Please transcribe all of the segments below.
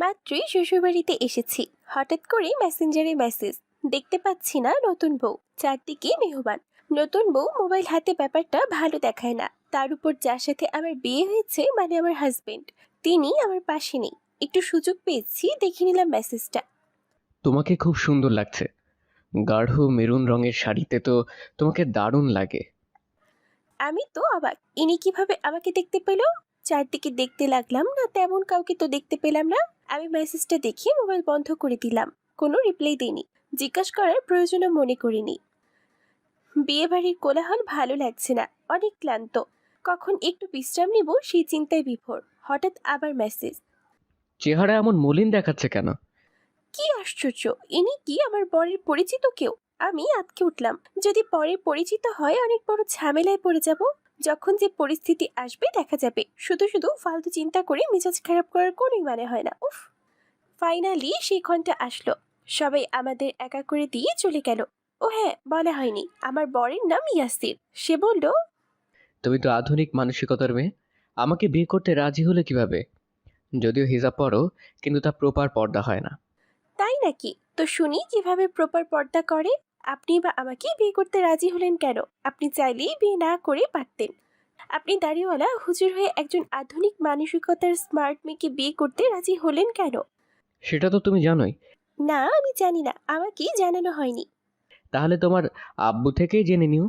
মাত্রই শ্বশুরবাড়িতে এসেছি, হঠাৎ করে মেসেঞ্জারে মেসেজ। দেখতে পাচ্ছি না নতুন বউ, চারদিকে মেহমান। নতুন বউ মোবাইল হাতে, ব্যাপারটা ভালো দেখায় না। তার উপর যার সাথে আমার বিয়ে হয়েছে, মানে আমার হাজবেন্ড, তিনি আমার পাশে নেই। একটু সুযোগ পেয়েছি, দেখে নিলাম মেসেজটা। তোমাকে খুব সুন্দর লাগছে। গাঢ় মেরুন রঙের শাড়িতে তো তোমাকে দারুণ লাগে। আমি তো অবাক, ইনি কিভাবে আমাকে দেখতে পেল। চারদিকে দেখতে লাগলাম, না তেমন কাউকে তো দেখতে পেলাম না। আমি মেসেজটা দেখে মোবাইল বন্ধ করে দিলাম। কোনো রিপ্লাই দিইনি, জিজ্ঞাসা করার প্রয়োজনও মনে করিনি। বিয়েবাড়ির কোলাহল ভালো লাগছে না, অনেক ক্লান্ত। কখন একটু বিশ্রাম নিব সেই চিন্তায় বিভোর। হঠাৎ আবার মেসেজ। চেহারা এমন মলিন দেখাচ্ছে কেন? কি আশ্চর্য, ইনি কি আমার বরের পরিচিত কেউ? আমি আটকে উঠলাম। যদি পরে পরিচিত হয়, অনেক বড় ঝামেলায় পড়ে যাব। যখন যে পরিস্থিতি আসবে দেখা যাবে। শুধু শুধু ফালতু চিন্তা করে মেজাজ খারাপ করার কোনোই মানে হয় না। উফ। ফাইনালি সেই ক্ষণটা আসলো। সবাই আমাদের একা করে দিয়ে চলে গেল। ও হ্যাঁ, বলা হয়নি, আমার বরের নাম ইয়াসির। সে বলল, তুমি তো আধুনিক মানসিকতার মেয়ে। আমাকে বিয়ে করতে রাজি হলে কিভাবে? যদিও হিজাব পরো, কিন্তু তা প্রপার পর্দা হয় না। তাই নাকি? তো শুনি কিভাবে প্রপার পর্দা করে। আপনি বা আমাকে বিয়ে করতে রাজি হলেন কেন? আপনি চাইলেই বিয়ে না করে পারতেন। আপনি দাড়িওয়ালা হুজুর হয়ে একজন আধুনিক মানসিকতার স্মার্ট মেয়েকে বিয়ে করতে রাজি হলেন কেন? সেটা তো তুমি জানোই। না, আমি জানি না, আমাকে জানানো হয়নি। তাহলে তোমার আব্বু থেকেই জেনে নিও।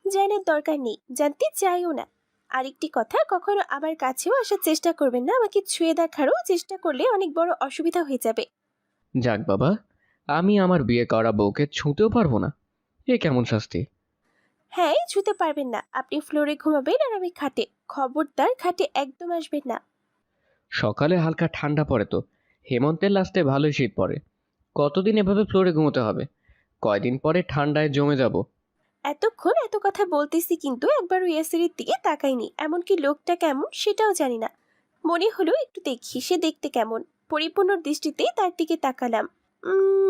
জানার দরকার নেই, জানতে চাইও না। আরেকটি কথা, কখনো আমার কাছেও আসার চেষ্টা করবেন না। আমাকে ছুঁয়ে দেখারও চেষ্টা করলে অনেক বড় অসুবিধা হয়ে যাবে। যাক বাবা, আমি আমার বিয়ে করা বউকে ছুঁতেও পারবো না? এ কেমন শাস্তি! হ্যাঁ, ছুতে পারবেন না। আপনি ফ্লোরে ঘুমাবেন আর আমি খাটে। খবরদার খাটে একদম আসবেন না। সকালে হালকা ঠান্ডা পড়ে তো। হেমন্তের লাস্টে ভালোই শীত পড়ে। কতদিন এভাবে ফ্লোরে ঘুমোতে হবে? কয়দিন পরে ঠান্ডায় জমে যাব। এতক্ষণ এত কথা বলতেছি, কিন্তু একবারও ইয়াসিরের দিকে তাকাইনি। এমনকি লোকটা কেমন সেটাও জানি না। মনে হলো একটু দেখি সে দেখতে কেমন। পরিপূর্ণ দৃষ্টিতে তার দিকে তাকালাম।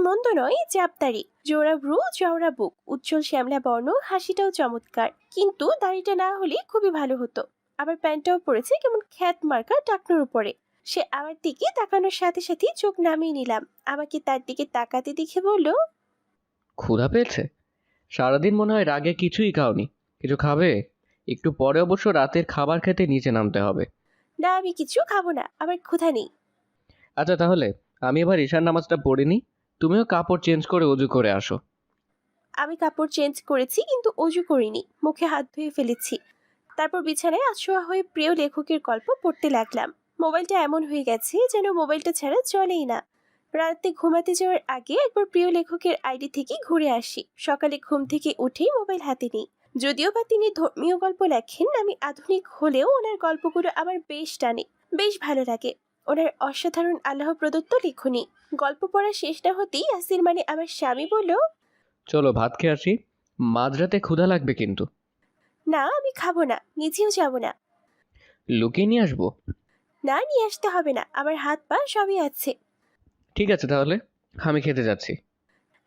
মন্দ নয়, চাপদারি, জোড়া ভ্রু, চওড়া বুক, উজ্জ্বল শ্যামলা বর্ণ, হাসিটাও চমৎকার। কিন্তু দাড়িটা না হলে খুবই ভালো হতো। আবার প্যান্টটাও পড়েছে কেমন খ্যাত মার্কা টাকনোর উপরে। সে আমার দিকে তাকানোর সাথে সাথে চোখ নামিয়ে নিলাম। আমাকে তার দিকে তাকাতে দেখে বলল, ক্ষুধা পেয়েছে? সারাদিন মনে হয় রাগে কিছুই খাওনি। কিছু খাবে? একটু পরে অবশ্য রাতের খাবার খেতে নিচে নামতে হবে। না, আমি কিছু খাবো না, আমার ক্ষুধা নেই। আচ্ছা তাহলে আমি এবার ঈশার নামাজটা পড়ে নিই। তুমিও কাপড় চেঞ্জ করে অজু করে আসো। আমি কাপড় চেঞ্জ করেছি, কিন্তু অজু করিনি, মুখে হাত ধুয়ে ফেলেছি। তারপর বিছানায় আছোয়া হয়ে প্রিয় লেখকের গল্প পড়তে লাগলাম। মোবাইলটা এমন হয়ে গেছে যেন মোবাইলটা ছাড়া চলেই না। রাতে ঘুমাতে যাওয়ার আগে একবার প্রিয় লেখকের আইডি থেকে ঘুরে আসি। সকালে ঘুম থেকে উঠেই মোবাইল হাতে নিই। যদিও বা তিনি ধর্মীয় গল্প লেখেন, আমি আধুনিক হলেও ওনার গল্পগুলো আমার বেশ টানে, বেশ ভালো লাগে। ওনার অসাধারণ আল্লাহ প্রদত্ত লেখনী। গল্প পড়া শেষ না হতেই আসির, মানে আমার স্বামী, বলল, চলো ভাত খেয়ে আসি। মাঝরাতে ক্ষুধা লাগবে কিন্তু। না আমি খাবো না, নিচেও যাব না। লুকিয়ে নিয়ে আসবো? না, নিয়ে আসতে হবে না, আমার হাত পা সবই আছে। ঠিক আছে তাহলে, আমি খেতে যাচ্ছি।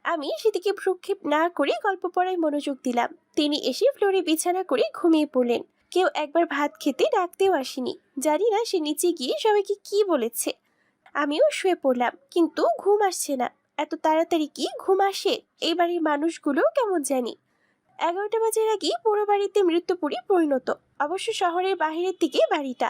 আমি সেদিকে ভ্রুক্ষেপ না করে গল্প পড়ায় মনোযোগ দিলাম। তিনি এসে ফ্লোরে বিছানা করে ঘুমিয়ে পড়লেন। কেউ একবার ভাত খেতে ডাকতেও আসেনি। জানি না সে নিচে গিয়ে সবাইকে কি বলেছে। আমিও শুয়ে পড়লাম, কিন্তু ঘুম আসছে না। এত তাড়াতাড়ি কি ঘুম আসে? এই বাড়ির মানুষগুলো কেমন জানি। 11টা বাজার আগেই পুরো বাড়িতে মৃত্যুপুরী পরিণত। অবশ্য শহরের বাহিরের দিকে বাড়িটা।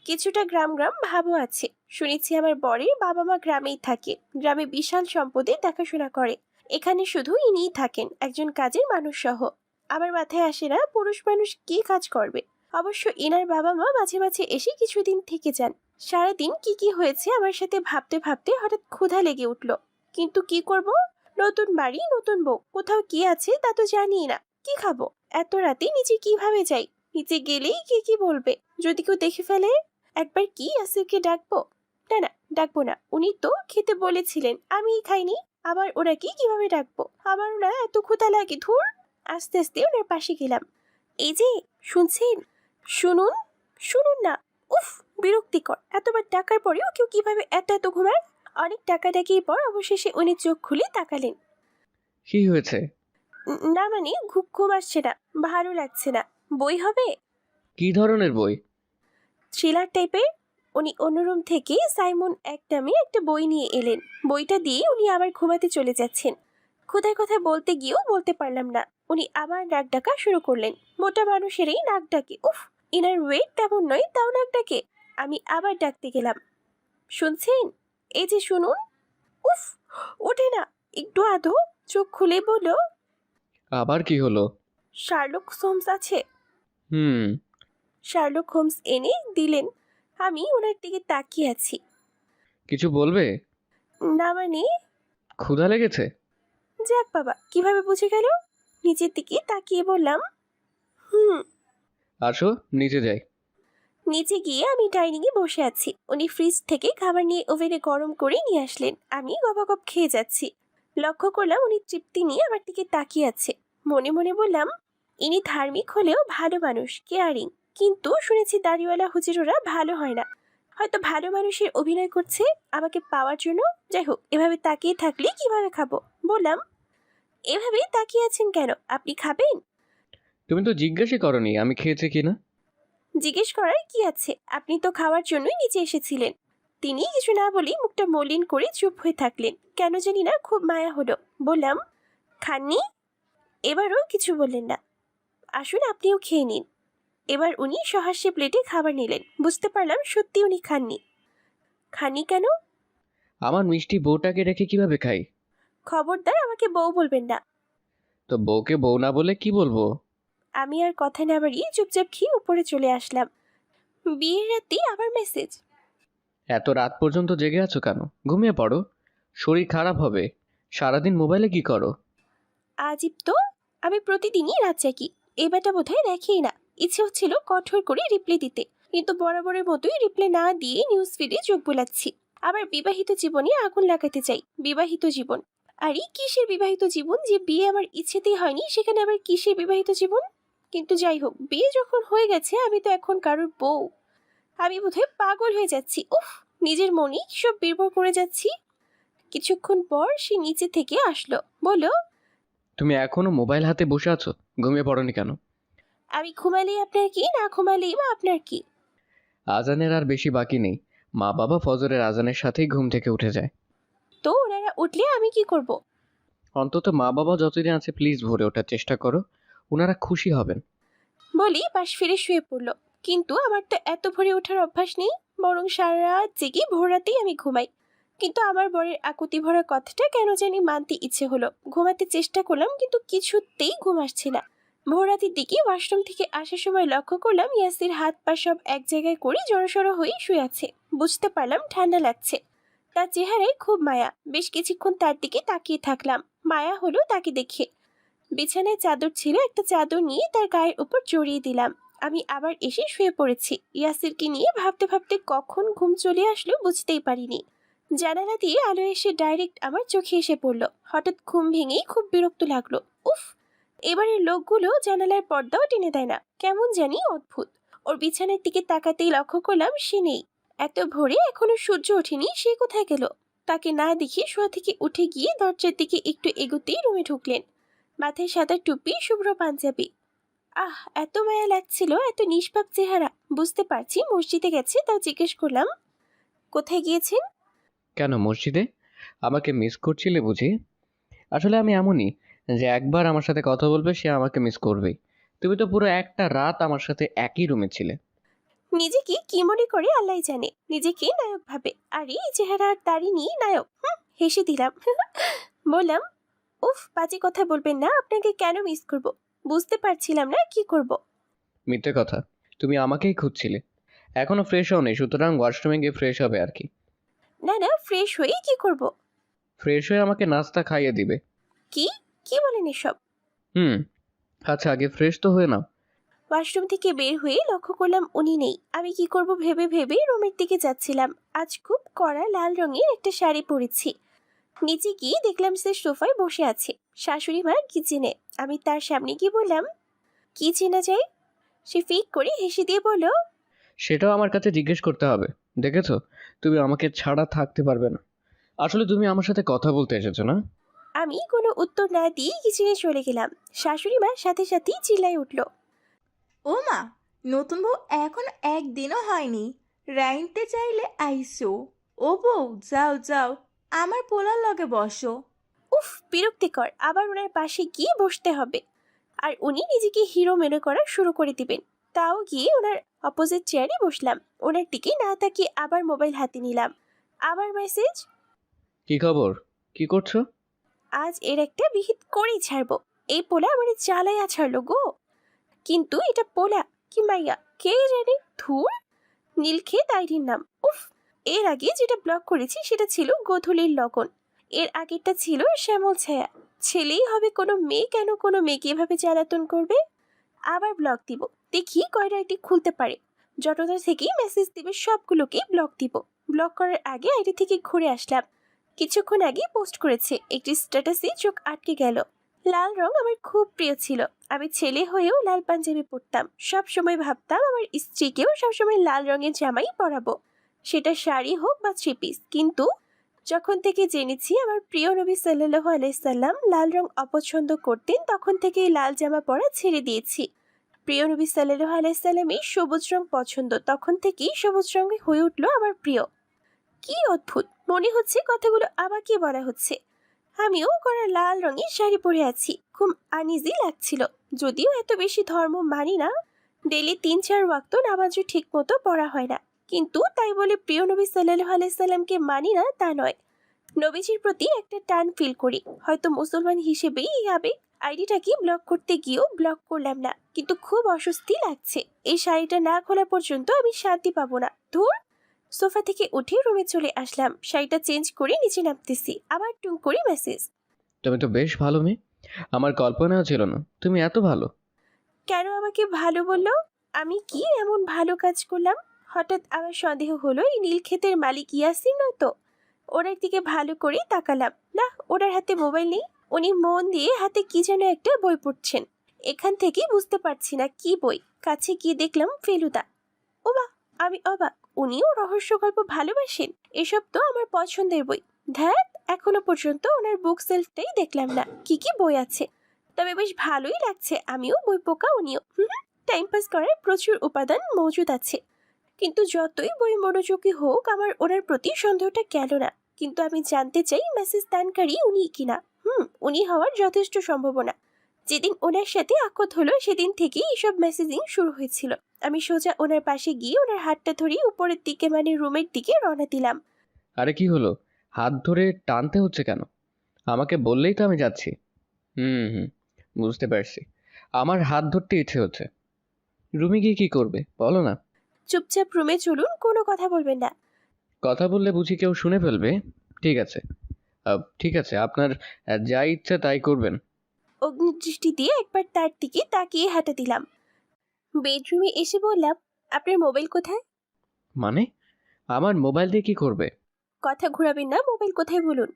কিছুটা গ্রাম গ্রাম ভাবও আছে। শুনেছি আমার বরের বাবা মা গ্রামেই থাকে। গ্রামে বিশাল সম্পদের দেখাশোনা করে। এখানে শুধু ইনিই থাকেন, একজন কাজের মানুষ সহ। আমার মাথায় আসে না পুরুষ মানুষ কি কাজ করবে। অবশ্য ইনার বাবা মা মাঝে মাঝে এসে কিছুদিন থেকে যান। সারাদিন কি কি হয়েছে আমার সাথে ভাবতে ভাবতে হঠাৎ ক্ষুধা লেগে উঠল। কিন্তু কি করব? নতুন বাড়ি, নতুন বউ, কোথাও কি আছে তা তো জানি না। কি খাবো? এত রাতে নিচে কিভাবে যাই? নিচে গেলেই কে কি বলবে? যদি কেউ দেখে ফেলে? একবার কি আসিরকে ডাকবো? না না, ডাকবো না। উনি তো খেতে বলেছিলেন, আমিই খাইনি। আবার ওনাকে কিভাবে ডাকবো? আমারও না এত ক্ষুধা লাগে, ধুর। আস্তে আস্তে ওনার পাশে গেলাম। এই যে, শুনছেন? শুনুন, শুনুন না। উফ, বিরক্তিকর। এতবার ডাকার পরেও কেউ কিভাবে এত এত ঘুমায়? অনেক ডাকাডাকির পর অবশেষে উনি চোখ খুলে তাকালেন। কি হয়েছে? না মানে, ঘুম আসছে না, ভালো লাগছে না। বই হবে? কি ধরনের বই? থ্রিলার টাইপের। উনি অন্য রুম থেকে সাইমন এক নামে একটা বই নিয়ে এলেন। বইটা দিয়ে উনি আবার ঘুমাতে চলে যাচ্ছেন। ক্ষুধার কথা বলতে গিয়েও বলতে পারলাম না। উনি আবার নাক ডাকা শুরু করলেন। মোটা মানুষেরই নাক ডাকে, উফ! ইনার ওয়েট তেমন নয়, তাও নাক ডাকে। আমি আবার ডাকতে গেলাম, শুনছেন? এই যে শুনুন। উফ! ওঠে না। একটু আধো চোখ খুলে বলল, আবার কি হলো? শার্লক হোমস আছে। হুম। শার্লক হোমস এনে দিলেন। আমি ওনার দিকে তাকিয়ে আছি। কিছু বলবে? না মানে? ক্ষুধা লেগেছে? যাক বাবা, কিভাবে বুঝে গেল? নিচের দিকে তাকিয়ে বললাম, হুম। আসো নিচে যাই। নিচে গিয়ে আমি ডাইনিংয়ে বসে আছি। উনি ফ্রিজ থেকে খাবার নিয়ে ওভেনে গরম করে নিয়ে আসলেন। আমি গপাগপ খেয়ে যাচ্ছি। লক্ষ্য করলাম উনি তৃপ্তি নিয়ে আমার দিকে তাকিয়ে আছে। মনে মনে বললাম, ইনি ধার্মিক হলেও ভালো মানুষ, কেয়ারিং। কিন্তু শুনেছি দাড়িওয়ালা হুজুররা ভালো হয় না। হয়তো ভালো মানুষের অভিনয় করছে আমাকে পাওয়ার জন্য। যাই হোক, এভাবে তাকিয়ে থাকলে কিভাবে খাবো? বললাম, এভাবে তাকিয়ে আছেন কেন? আপনি খাবেন? তুমি তো জিজ্ঞাসা করনি আমি খেয়েছি কিনা। জিজ্ঞেস করার কি আছে? আপনি তো খাওয়ার জন্যই নিচে এসেছিলেন। তিনি কিছু না বলেই মুখটা মলিন করে চুপ হয়ে থাকলেন। কেন জানি না খুব মায়া হলো। বললাম, খাননি? এবারও কিছু বললেন না। আসুন আপনিও খেয়ে নিন। এবার উনি সহাস্যে প্লেটে খাবার নিলেন। বুঝতে পারলাম সত্যি উনি খাননি। খাননি কেন? আমার মিষ্টি বউটাকে রেখে কিভাবে খাই? খবরদার আমাকে বউ বলবেন না। তো বউকে বউ না বলে কি বলবো? আমি আর কথা না বাড়িয়ে চুপচাপ খেয়ে উপরে চলে আসলাম। বিয়ের রাতে আবার মেসেজ। এত রাত পর্যন্ত জেগে আছো কেন? ঘুমিয়ে পড়ো, শরীর খারাপ হবে। সারাদিন মোবাইলে কি করো? আজীব তো! আমি প্রতিদিনই রাত জাগি। এবারটা বোধহয় দেখেই না। ইচ্ছে হচ্ছিল কঠোর করে রিপ্লাই দিতে, কিন্তু বরাবরের মতোই রিপ্লাই না দিয়ে নিউজ ফিডে চোখ বোলাচ্ছি। আবার বিবাহিত জীবনে আগুন লাগাতে চাই। বিবাহিত জীবন? আরে কিসের বিবাহিত জীবন? যে বিয়ে আমার ইচ্ছেতেই হয়নি, সেখানে আবার কিসের বিবাহিত জীবন? কিন্তু যাই হোক, বিয়ে যখন হয়ে গেছে, আমি তো এখন কারোর বউ। আমি বোধহয় পাগল হয়ে যাচ্ছি। উফ! নিজের মনেই সব বিড়বড় করে যাচ্ছি। কিছুক্ষণ পর সে নিচে থেকে আসলো, বলল, তুমি এখনো মোবাইল হাতে বসে আছো? ঘুমিয়ে পড়োনি কেন? আমি ঘুমালেই আপনার কি, না ঘুমালেই বা আপনার কি? আজানের আর বেশি বাকি নেই। মা বাবা ফজরের আজানের সাথেই ঘুম থেকে উঠে যায়। তো ওনারা উঠলে আমি কি করব? অন্তত মা বাবা যতদিন আছে প্লিজ ভোরে ওঠার চেষ্টা করো, ওনারা খুশি হবেন। বলি পাশ ফিরে শুয়ে পড়লো। কিন্তু আমার তো এত ভোরে ওঠার অভ্যাস নেই। বরং সারা রাত জেগে ভোর রাতেই আমি ঘুমাই। কিন্তু আমার বরের আকুতি ভরা কথাটা কেন জানি মানতে ইচ্ছে হলো। ঘুমাতে চেষ্টা করলাম, কিন্তু কিছুতেই ঘুম আসছে না। ভোর রাতের দিকে ওয়াশরুম থেকে আসার সময় লক্ষ্য করলাম ইয়াসির হাত পা সব এক জায়গায় করে জড়সড় হয়ে শুয়ে আছে। বুঝতে পারলাম ঠান্ডা লাগছে। তার চেহারায় খুব মায়া। বেশ কিছুক্ষণ তার দিকে তাকিয়ে থাকলাম। মায়া হলো তাকে দেখে। বিছানায় চাদর ছিল, একটা চাদর নিয়ে তার গায়ের উপর জড়িয়ে দিলাম। আমি আবার এসে শুয়ে পড়েছি। ইয়াসিরকে নিয়ে ভাবতে ভাবতে কখন ঘুম চলে আসলো বুঝতেই পারিনি। জানালা দিয়ে আলো এসে ডাইরেক্ট আমার চোখে এসে পড়লো। হঠাৎ ঘুম ভেঙেই খুব বিরক্ত লাগলো। উফ! এবারের লোকগুলো জানালার পর্দাও টেনে দেয় না, কেমন জানি অদ্ভুত। ওর বিছানার দিকে তাকাতেই লক্ষ্য করলাম সে নেই। এত ভোরে এখনো সূর্য ওঠেনি, সে কোথায় গেল? তাকে না দেখে শোয়া থেকে উঠে গিয়ে দরজার দিকে একটু এগোতেই রুমে ঢুকলেন। মাথায় সাদা টুপি, শুভ্র পাঞ্জাবি। আহ, এত মায়া লাগছিল, এত নিষ্পাপ চেহারা। বুঝতে পারছি মসজিদে গেছে, তাও জিজ্ঞেস করলাম, কোথায় গিয়েছেন? কেন মসজিদে? আমাকে মিস করছিলে বুঝি? আসলে আমি এমনই, যে একবার আমার সাথে কথা বলবে সে আমাকে মিস করবেই। তুমি তো পুরো একটা রাত আমার সাথে একই রুমে ছিলে। নিজেকে কি মনে করে আল্লাহ জানে। নিজেকে নায়ক ভাবে, আর এই চেহারা আর দাড়ি নিয়ে নায়ক। হেসে দিলাম। বললাম, উফ, বাজে কথা বলবেন না। আপনাকে কেন মিস করব? বুঝতে পারছিলাম না কি করব। মিথ্যে কথা, তুমি আমাকেই খুঁজছিলে। এখনো ফ্রেশ হওনি, সুতরাং ওয়াশরুমে গিয়ে ফ্রেশ হবে আর কি। না না, ফ্রেশ হয়ে কি করব? ফ্রেশ হয়ে আমাকে নাস্তা খাইয়ে দিবে। কি? কি বলেন এসব? হুম। আচ্ছা আগে ফ্রেশ তো হয়ে নাও। ওয়াশরুম থেকে বের হয়ে লক্ষ্য করলাম উনি নেই। আমি কি করব ভেবে ভেবে রুমের দিকে যাচ্ছিলাম। আজ খুব কড়া লাল রঙের একটা শাড়ি পরেছি। নিচে গিয়ে দেখলাম সে সোফায় বসে আছে। শাশুড়ি মা কিচেনে। আমি তার সামনে গিয়ে বললাম, কি চেনা যায়? সে ফিক করে হেসে দিয়ে বলল, সেটাও আমার কাছে জিজ্ঞেস করতে হবে? দেখেছো, তুমি আমাকে ছাড়া থাকতে পারবে না। আসলে তুমি আমার সাথে কথা বলতে এসেছো না? আমি কোনো উত্তর না দিয়ে কিচেনে চলে গেলাম। শাশুড়ি মা সাথে সাথেই চিল্লাই উঠল, ও মা, নতুন বউ এখনো একদিনও হয়নি, রাইনতে চাইলে আইসো। ও বউ, যাও যাও, আমার পোলার লগে বসো। উফ, বিরক্তিকর। আবার ওনার পাশে গিয়ে বসতে হবে, আর উনি নিজেকে হিরো মনে করা শুরু করে দিবেন। তাও গিয়ে ওনার অপোজিট চেয়ারে বসলাম। ওনার দিকে না তাকিয়ে আবার মোবাইল হাতে নিলাম। আবার মেসেজ। কি খবর? কি করছো? আজ এর একটা বিহিত করেই ছাড়বো। এই পোলা আমার জ্বালাইয়া ছাড়লো গো। কিন্তু এটা পোলা কি মাইয়া কে জানে। ধুর। নীলক্ষেত আইডির নাম। উফ। এর আগে যেটা ব্লক করেছি সেটা ছিল গোধূলির লগন। এর আগেরটা ছিল শ্যামল ছায়া। ছেলেই হবে কোনো মেয়ে কেন কোনো মেয়েকে এভাবে জ্বালাতন করবে। আবার ব্লক দিব, দেখি কয়টা আইডি খুলতে পারে। যতটা থেকেই মেসেজ দিবে সবগুলোকেই ব্লক দিব। ব্লক করার আগে আইডি থেকে ঘুরে আসলাম। কিছুক্ষণ আগে পোস্ট করেছে একটি স্ট্যাটাসে চোখ আটকে গেল। লাল রং আমার খুব প্রিয় ছিল। আমি ছেলে হয়েও লাল পাঞ্জাবি পরতাম। সব সময় ভাবতাম আমার স্ত্রীকেও সবসময় লাল রঙের জামাই পরাবো, সেটা শাড়ি হোক বা থ্রি পিস। কিন্তু যখন থেকে জেনেছি আমার প্রিয় নবী সাল্লাল্লাহু আলাইহি সাল্লাম লাল রং অপছন্দ করতেন, তখন থেকেই লাল জামা পরা ছেড়ে দিয়েছি। প্রিয় নবী সাল্লাল্লাহু আলাইহি সাল্লামের সবুজ রং পছন্দ, তখন থেকেই সবুজ রঙে হয়ে উঠলো আমার প্রিয়। কি অদ্ভুত, মনে হচ্ছে কথাগুলো আমাকে বলা হচ্ছে। আমিও করা লাল রঙের শাড়ি পরে আছি, খুব আনইজি লাগছিল। যদিও এত বেশি ধর্ম মানি না, ডেলি ৩-৪ ওয়াক্ত নামাজও ঠিক মতো পড়া হয় না, কিন্তু তাই বলে প্রিয় নবী সাল্লাল্লাহু আলাইহি সাল্লামকে মানি না তা নয়। নবীজির প্রতি একটা টান ফিল করি, হয়তো মুসলমান হিসেবেই এই আবেগ। আইডিটাকে ব্লক করতে গিয়েও ব্লক করলাম না, কিন্তু খুব অস্বস্তি লাগছে। এই শাড়িটা না খোলা পর্যন্ত আমি শান্তি পাবো না। ধুর। সোফা থেকে উঠে রুমে চলে আসলাম। শাড়িটা চেঞ্জ করে নিচে নামতেছি, আবার টুং করে মেসেজ। তুমি তো বেশ ভালো মেয়ে। আমার কল্পনাও ছিল না তুমি এত ভালো। কেন আমাকে ভালো বললো? আমি কি এমন ভালো কাজ করলাম? হঠাৎ আমার সন্দেহ হলো এই নীলক্ষেতের মালিক ইয়াসির নয় তো। ওনার দিকে ভালো করে তাকালাম, না ওনার হাতে মোবাইল নেই। উনি মন দিয়ে হাতে কি যেন একটা বই পড়ছেন। এখান থেকে বুঝতে পারছি না কি বই। কাছে গিয়ে দেখলাম ফেলুদা। ওমা, আমি অবাক, উনিও রহস্য গল্প ভালোবাসেন। এসব তো আমার পছন্দের বই। ধ্যাত, এখনো পর্যন্ত ওনার বুক সেলফটাই দেখলাম না কি কি বই আছে। তবে বেশ ভালোই লাগছে, আমিও বই পোকা উনিও। টাইম পাস করার প্রচুর উপাদান মজুদ আছে। কিন্তু যতই বই মনোযোগী হোক, আমার ওনার প্রতি সন্দেহটা গেল না। কিন্তু আমি জানতে চাই মেসেজ দানকারী উনি কিনা। উনি হওয়ার যথেষ্ট সম্ভাবনা। যেদিন ওনার সাথে আকত হলো সেদিন থেকেই এসব মেসেজিং শুরু হয়েছিল। আমি সোজা ওনার পাশে গিয়ে ওনার হাতটা ধরে উপরের দিকে মানে রুমের দিকে রওনা দিলাম। আরে কি হলো? হাত ধরে টানতে হচ্ছে কেন? আমাকে বললেই তো আমি যাচ্ছি। হুম হুম, বুঝতে পারছি। আমার হাত ধরতে ইচ্ছে হচ্ছে। রুমে গিয়ে কি করবে বলো না? চুপচাপ রুমে চলুন, কোনো কথা বলবেন না। কথা বললে বুঝি কেউ শুনে ফেলবে? ঠিক আছে। ঠিক আছে, আপনার যা ইচ্ছা তাই করবেন। অগ্নিদৃষ্টি দিয়ে একবার তার দিকে তাকিয়ে হাঁটা দিলাম। বেডরুমে এসে বললাম, আপনার মোবাইল কোথায়? মানে? আমার মোবাইল দিয়ে কি করবে? কথা ঘোরাবেন না, মোবাইল কোথায় বলুন।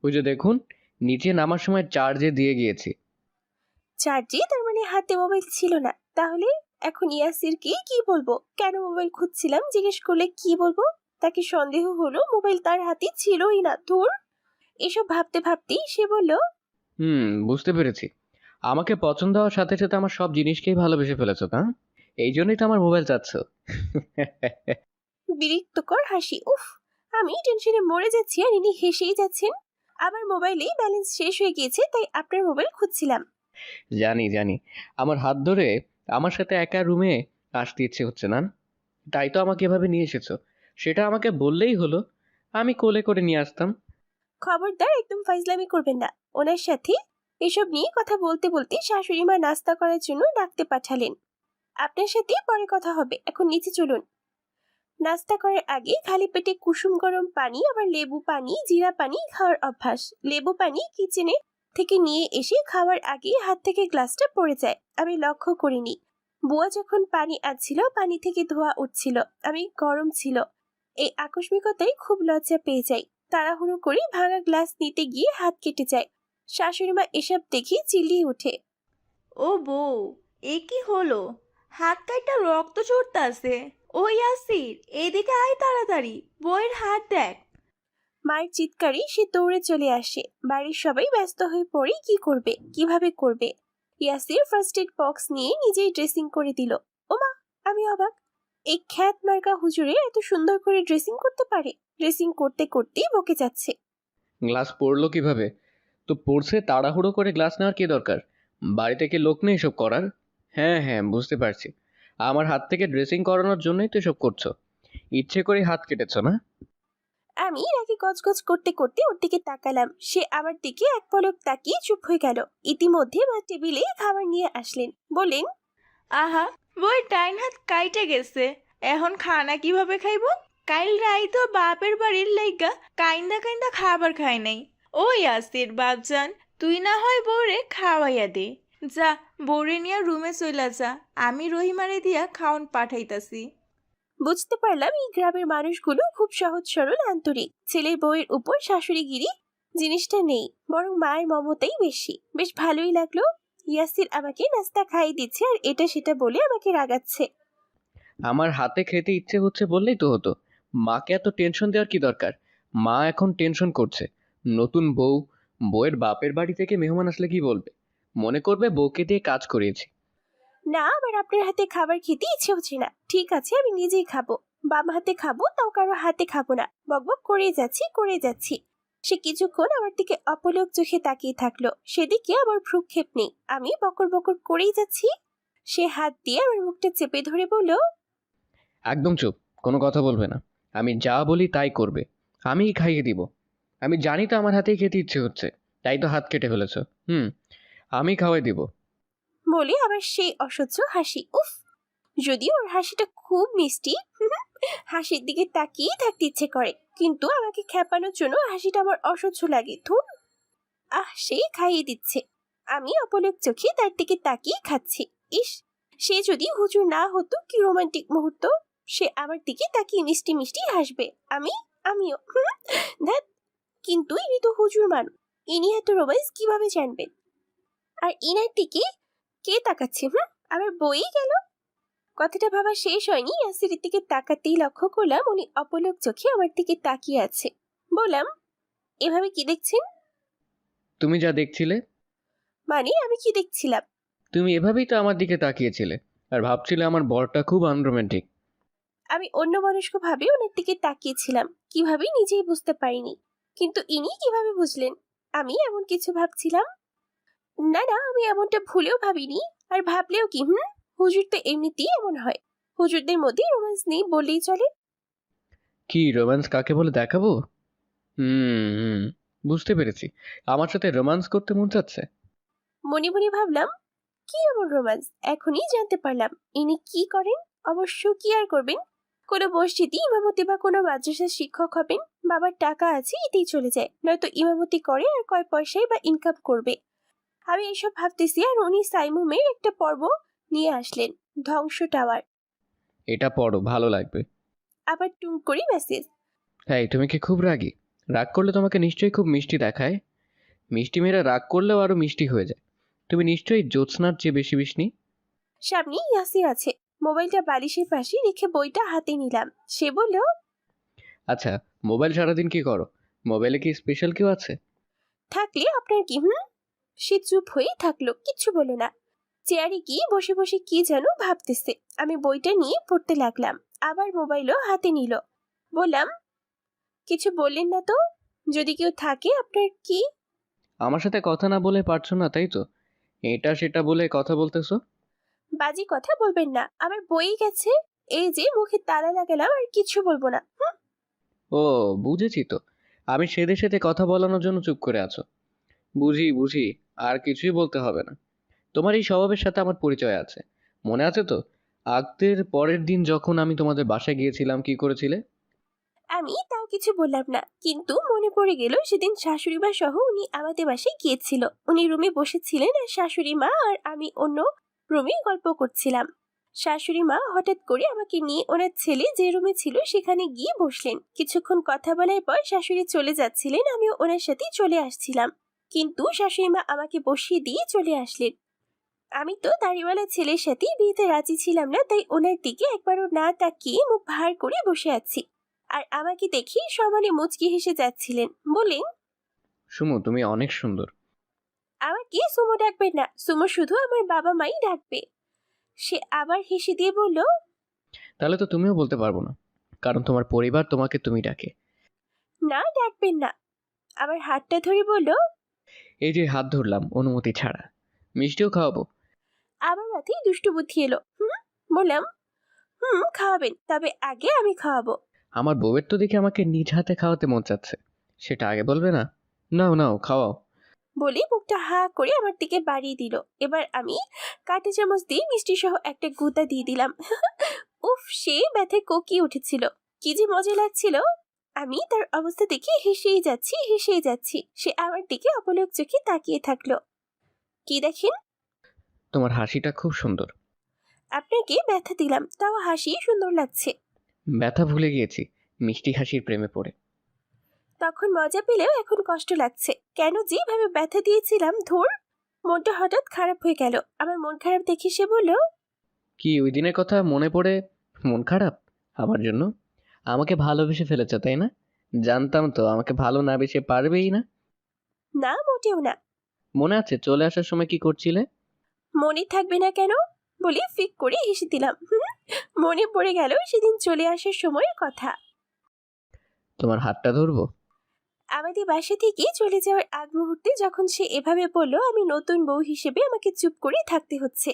ওই যে দেখুন, নিচে নামার সময় চার্জে দিয়ে গিয়েছি। চার্জে, তার মানে হাতে মোবাইল ছিল না। তাহলে এখন ইয়াসিরকে কি বলবো? কেন মোবাইল খুঁজছিলাম জিজ্ঞেস করলে কি বলবো? তাকে সন্দেহ হলো মোবাইল তার হাতে ছিলই না। ধুর। এসব ভাবতে ভাবতেই সে বলল, বুঝতে পেরেছি। আমাকে পছন্দ হওয়ার সাথে সাথে আমার সব জিনিসকেই ভালোবেসে ফেলেছো, তা এই জন্যই তো আমার মোবাইল চাচ্ছ। বিরক্তকর হাসি। উফ। আমি টেনশনে মরে যাচ্ছি আর ইনি হেসেই যাচ্ছেন। আমার মোবাইলে ব্যালেন্স শেষ হয়ে গিয়েছে, তাই আপনার মোবাইল খুঁজছিলাম। জানি জানি, আমার হাত ধরে আমার সাথে একা রুমে আসতে ইচ্ছে হচ্ছে না, তাই তো আমাকে এভাবে নিয়ে এসেছো। সেটা আমাকে বললেই হলো, আমি কোলে করে নিয়ে আসতাম। খবরদার, একদম ফাইজলামি করবেন না। ওনার সাথে এসব নিয়ে কথা বলতে বলতে শাশুড়ি মা নাস্তা করার জন্য ডাকতে পাঠালেন। আপনার সাথে পরে কথা হবে, এখন নিচে চলুন। নাস্তা করার আগে খালি পেটে কুসুম গরম পানি, আবার লেবু পানি, জিরা পানি খাওয়ার অভ্যাস। লেবু পানি কিচেনে থেকে নিয়ে এসে খাওয়ার আগে হাত থেকে গ্লাসটা পড়ে যায়, আমি লক্ষ্য করিনি। বুয়া যখন পানি আনছিল পানি থেকে ধোয়া উঠছিল, আমি গরম ছিল। এই আকস্মিকতায় খুব লজ্জা পেয়ে যাই। তাড়াহুড়ো করে ভাঙা গ্লাস নিতে গিয়ে হাত কেটে যায়। শাশুড়ি মা এসব দেখে চিল্লিয়ে ওঠে। ও বউ, এ কি হলো? হাত কাইটা রক্ত ঝরতাছে। ও ইয়াসির, এদিকে আয় তাড়াতাড়ি, বউয়ের হাত দেখ। মায়ের চিৎকারে সে দৌড়ে চলে আসে। বাড়ির সবাই ব্যস্ত হয়ে পড়ে কি করবে কিভাবে করবে। ইয়াসির ফার্স্ট এড বক্স নিয়ে নিজেই ড্রেসিং করে দিল। ওমা, আমি অবাক। এই খ্যাত মার্কা হুজুরে এত সুন্দর করে ড্রেসিং করতে পারে? ড্রেসিং করতে করতেই বকে যাচ্ছে। গ্লাস পড়লো কিভাবে? তো পড়ছে, তাড়াহুড়ো করে গ্লাস নেওয়ার কি দরকার? বাড়িতে কি লোক নেই এসব করার? হ্যাঁ হ্যাঁ, বুঝতে পারছি। আমার হাত থেকে ড্রেসিং করানোর জন্যই তো এসব করছো। ইচ্ছে করে হাত কেটেছো না? আমি রাগে গজগজ করতে করতে ওর দিকে তাকালাম। সে আমার দিকে এক পলক তাকিয়ে চুপ হয়ে গেল। ইতিমধ্যে মা টেবিলে খাবার নিয়ে আসলেন। বলেন, আহা, বই টাইন হাত কাইটে গেছে, এখন খানা কিভাবে খাইব? কাইল রাই তো বাপের বাড়ির লাইগা কাইন্দা কাইন্দা খাবার খাই নাই। ওই আসির বাপজান, তুই না হয় বউরে খাওয়াইয়া দে। যা, বউরে নিয়ে রুমে চইলা যা, আমি রহিমারে দিয়া খাওন পাঠাইতাছি। বুঝতে পারলাম এই গ্রামের মানুষগুলো খুব সহজ সরল আন্তরিক। ছেলের বউয়ের উপর শাশুড়িগিরি জিনিসটা নেই, বরং মায়ের মমতাই বেশি। বেশ ভালোই লাগলো। ইয়াসির আমাকে নাস্তা খাইয়ে দিচ্ছে আর এটা সেটা বলে আমাকে রাগাচ্ছে। আমার হাতে খেতে ইচ্ছে হচ্ছে বললেই তো হতো। মাকে এত টেনশন দেওয়ার কি দরকার? মা এখন টেনশন করছে। নতুন বউ, বউয়ের বাপের বাড়ি থেকে মেহমান আসলে কি বলবে? মনে করবে বউকে দিয়ে কাজ করিয়েছি। না, আবার আপনার হাতে খাবার খেতে ইচ্ছে হচ্ছে না। ঠিক আছে, আমি নিজেই খাবো। বাম হাতে খাবো, তাও কারো হাতে খাবো না। বকবক করে যাচ্ছি। সে কিছুক্ষণ আমার দিকে অপলক চোখে তাকিয়ে থাকলো। সেদিকে আমার ভ্রুক্ষেপ নেই। আমি বকর বকর করেই যাচ্ছি। সে হাত দিয়ে আমার মুখটা চেপে ধরে বলল, একদম চুপ, কোনো কথা বলবে না। আমি যা বলি তাই করবে। আমিই খাইয়ে দিব। আমি জানি তো আমার হাতেই খেতে ইচ্ছে হচ্ছে, তাই তো হাত কেটে ফেলেছো। আমি খাওয়াই দিব। বলে আবার সেই অসহ্য হাসি। উফ, যদিও ওর হাসিটা খুব মিষ্টি। হাসির দিকে তাকিয়ে থাকতে ইচ্ছে করে, কিন্তু আমাকে খেপানোর জন্য হাসিটা আমার অসহ্য লাগে। ধুর। সে খাইয়ে দিচ্ছে। আমি অপলক চোখে তার দিকে তাকিয়ে খাচ্ছি। ইস, সে যদি হুজুর না হতো, কি রোমান্টিক মুহূর্ত। সে আমার দিকে তাকিয়ে মিষ্টি মিষ্টি হাসবে, আমিও। ধ্যাৎ, কিন্তু ইনি তো হুজুর মানুষ, ইনি এত রোমান্স কিভাবে জানবেন? আর ইনার দিকে কে তাকাচ্ছে? আবার বই গেল। কথাটা ভাবা শেষ হয়নি, ইয়াসিরের দিকে তাকাতেই লক্ষ্য করলাম উনি অপলক চোখে আমার দিকে তাকিয়ে আছে। বললাম, এভাবে কি দেখছেন? তুমি যা দেখছিলে। মানে আমি কি দেখছিলাম? তুমি এভাবেই তো আমার দিকে তাকিয়েছিলে আর ভাবছিলে আমার বরটা খুব আনরোম্যান্টিক। আমি অন্য মানুষকে ভাবে ওনার দিকে তাকিয়েছিলাম, কিভাবে নিজেই বুঝতে পারিনি। কিন্তু ইনি কিভাবে বুঝলেন আমি এমন কিছু ভাবছিলাম? না না, আমি এমনটা ভুলেও ভাবিনি। আর ভাবলেও কি, হুজুর তো এমনিতেই এমন হয়। হুজুরদের মধ্যে রোম্যান্স নেই বললেই চলে। কি রোম্যান্স কাকে বলে দেখাবো? হুম, বুঝতে পেরেছি। আমার সাথে রোম্যান্স করতে মন চাচ্ছে। মনে মনে ভাবলাম, কি এমন রোম্যান্স? এখনই জানতে পারলাম ইনি কি করেন। অবশ্য কি আর করবেন, কোনো মসজিদে ইমামতি বা কোনো মাদ্রাসার শিক্ষক হবেন। বাবার টাকা আছে, এতেই চলে যায়। নয়তো ইমামতি করে আর কয় পয়সায় বা ইনকাম করবে। আমি এসব ভাবতেছি আর উনি সাইমুমের একটা পর্ব নিয়ে আসলেন, ধ্বংস টাওয়ার। এটা পড়ো, ভালো লাগবে। আবার টুং করে মেসেজ। হ্যাঁ, তুমি কি খুব রাগী? রাগ করলে তোমাকে নিশ্চয়ই খুব মিষ্টি দেখায়। মিষ্টি মেয়েরা রাগ করলেও আরো মিষ্টি হয়ে যায়। তুমি নিশ্চয়ই জ্যোৎস্নার চেয়ে বেশি মিষ্টি। সামনে ইয়াসির আছে। মোবাইলটা বালিশের পাশে রেখে বইটা হাতে নিলাম। সে বলল, আচ্ছা, মোবাইল সারাদিন কি করো? মোবাইলে কি স্পেশাল কেউ আছে? থাকলে আপনার কি? সে চুপ হয়ে থাকলো, কিচ্ছু বলল না। চেয়ারে গিয়ে বসে বসে কি যেন ভাবতেছে। আমি বইটা নিয়ে পড়তে লাগলাম। আবার মোবাইলও হাতে নিল। বললাম, কিছু বললেন না তো? যদি কেউ থাকে আপনার কি? আমার সাথে কথা না বলে পারছো না, তাই তো? এটা সেটা বলে কথা বলতেছো। বাজে কথা বলবেন না, আমার বই গেছে। এই যে মুখে তালা লাগালাম, আর কিছু বলবো না। ও, বুঝেছি তো। আমি সেদে সেদে কথা বলানোর জন্য চুপ করে আছো। বুঝি বুঝি, আর কিছুই বলতে হবে না। তোমার এই স্বভাবের সাথে আমার পরিচয় আছে। মনে আছে তো? আগদের পরের দিন যখন আমি তোমাদের বাসায় গিয়েছিলাম, কি করেছিলে? আমি তাও কিছু বললাম না, কিন্তু মনে পড়ে গেল সেদিন শাশুড়ি মা সহ উনি আমাদের বাসায় গিয়েছিল। উনি রুমে বসেছিলেন আর শাশুড়ি মা আর আমি অন্য রুমে গল্প করছিলাম। শাশুড়ি মা হঠাৎ করে আমাকে নিয়ে ওনার ছেলে যে রুমে ছিল সেখানে গিয়ে বসলেন। কিছুক্ষণ কথা বলার পর শাশুড়ি চলে যাচ্ছিলেন, আমিও ওনার সাথে চলে আসছিলাম। কিন্তু শাশুড়ি মা আমাকে বসিয়ে দিয়ে চলে আসলেন। আমি তো দাড়িওয়ালা ছেলের সাথে বিয়েতে রাজি ছিলাম না, তাই ওনার দিকে একবারও না তাকিয়ে মুখ ভার করে বসে আছি। আর আমাকে দেখি সমানে মুচকি হেসে যাচ্ছিলেন। বলেন, সুমু, তুমি অনেক সুন্দর। আমাকে সুমো ডাকবেন না, সুমো শুধু আমার বাবা মাই ডাকবে। সে আবার হেসে দিয়ে বলল, তাহলে তো তুমিও বলতে পারবো না, কারণ তোমার পরিবার তোমাকে তুমি ডাকে। না, ডাকবেন না। আমার হাতটা ধরে বলল। এই যে হাত ধরলাম অনুমতি ছাড়া, মিষ্টিও খাওয়াবো। আমার মাথায় দুষ্টু বুদ্ধি এলো। বললাম, খাওয়াবেন, তবে আগে আমি খাওয়াবো। আমার বউয়ের তো দেখে আমাকে নিজ হাতে খাওয়াতে মন চাচ্ছে, সেটা আগে বলবে না? নাও নাও খাওয়াও। বলে মুখটা হা করে আমার দিকে বাড়িয়ে দিল। এবার আমি কাঁটা চামচ দিয়ে মিষ্টি সহ একটা গুঁতা দিয়ে দিলাম। উফ, সে ব্যথায় কোকিয়ে উঠেছিল। কি যে মজা লাগছিল। আমি তার অবস্থা দেখে হেসেই যাচ্ছি। সে আমার দিকে অপলক চোখে তাকিয়ে থাকলো। কি দেখেন? তোমার হাসিটা খুব সুন্দর। আপনাকে ব্যথা দিলাম, তাও হাসি সুন্দর লাগছে। ব্যথা ভুলে গিয়েছি মিষ্টি হাসির প্রেমে পড়ে। তখন মজা পেলেও এখন কষ্ট লাগছে। কেন যেভাবে ব্যথা দিয়েছিলাম, ধুর। মনটা হঠাৎ খারাপ হয়ে গেল। আমার মন খারাপ দেখে সে বলল, কি ওই দিনের কথা মনে পড়ে মন খারাপ? আমার জন্য? আমাকে ভালোবেসে ফেলেছো তাই না? জানতাম তো আমাকে ভালো না বেসে পারবেই না। না, মোটেও না। মনে আছে চলে আসার সময় কি করছিলে? মনে থাকবে না কেন? বলে ফিক করে হেসে দিলাম। মনে পড়ে গেল সেদিন চলে আসার সময়ের কথা। তোমার হাতটা ধরবো? আমাদের বাসা থেকে চলে যাওয়ার আগ মুহূর্তে যখন সে এভাবে বলল, আমি নতুন বউ হিসেবে আমাকে চুপ করে থাকতে হচ্ছে।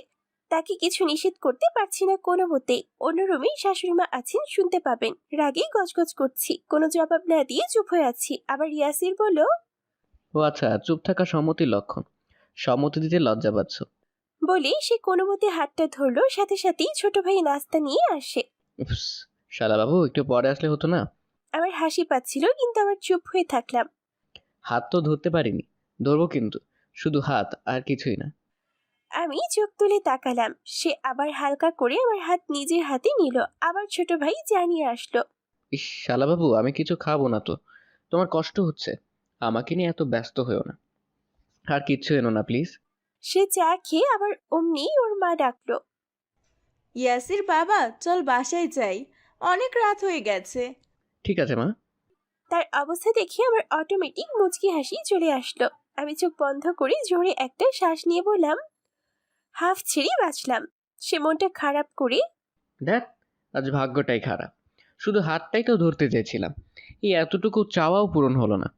তাকে কিছু নিষেধ করতে পারছি না কোনো মতেই। অন্য রুমে শাশুড়ি মা আছেন, শুনতে পাবেন। রাগে গজগজ করছি, কোনো জবাব না দিয়ে চুপ হয়ে আছি। আবার ইয়াসির বলল, ও আচ্ছা, চুপ থাকা সম্মতির লক্ষণ। সম্মতি দিতে লজ্জা পাচ্ছ। বলে সে কোনো মতে হাতটা ধরলো। সাথে সাথেই ছোট ভাই নাস্তা নিয়ে আসে। উফস, শালা বাবু একটু পরে আসলে হতো না? আমার হাসি পাচ্ছিল, কিন্তু আমার চুপ হয়ে থাকলাম। হাত তো ধরতে পারিনি, ধরবো কিন্তু। শুধু হাত আর কিছুই না। আমি চোখ তুলে তাকালাম। সে আবার হালকা করে আমার হাত নিজের হাতে নিল। আবার ছোট ভাই জানিয়ে আসলো, ইস শালা বাবু, আমি কিছু খাবো না তো। তোমার কষ্ট হচ্ছে, আমাকে নিয়ে এত ব্যস্ত হয়েও না। আর কিচ্ছু এনো না প্লিজ। সে চা খেয়ে আবার অমনি ওর মা ডাকলো। ইয়াসির বাবা, চল বাসায় যাই, অনেক রাত হয়ে গেছে। ঠিক আছে মা। তার অবস্থা দেখে আমার অটোমেটিক মুচকি হাসি চলে আসলো। আমি চোখ বন্ধ করে জোরে একটা শ্বাস নিয়ে বললাম, হাফ ছেড়ে বাঁচলাম। সে মনটা খারাপ করে, দেখ, আজ ভাগ্যটাই খারাপ। শুধু হাতটাই তো ধরতে চেয়েছিলাম, এই এতটুকু চাওয়াও পূরণ হলো না।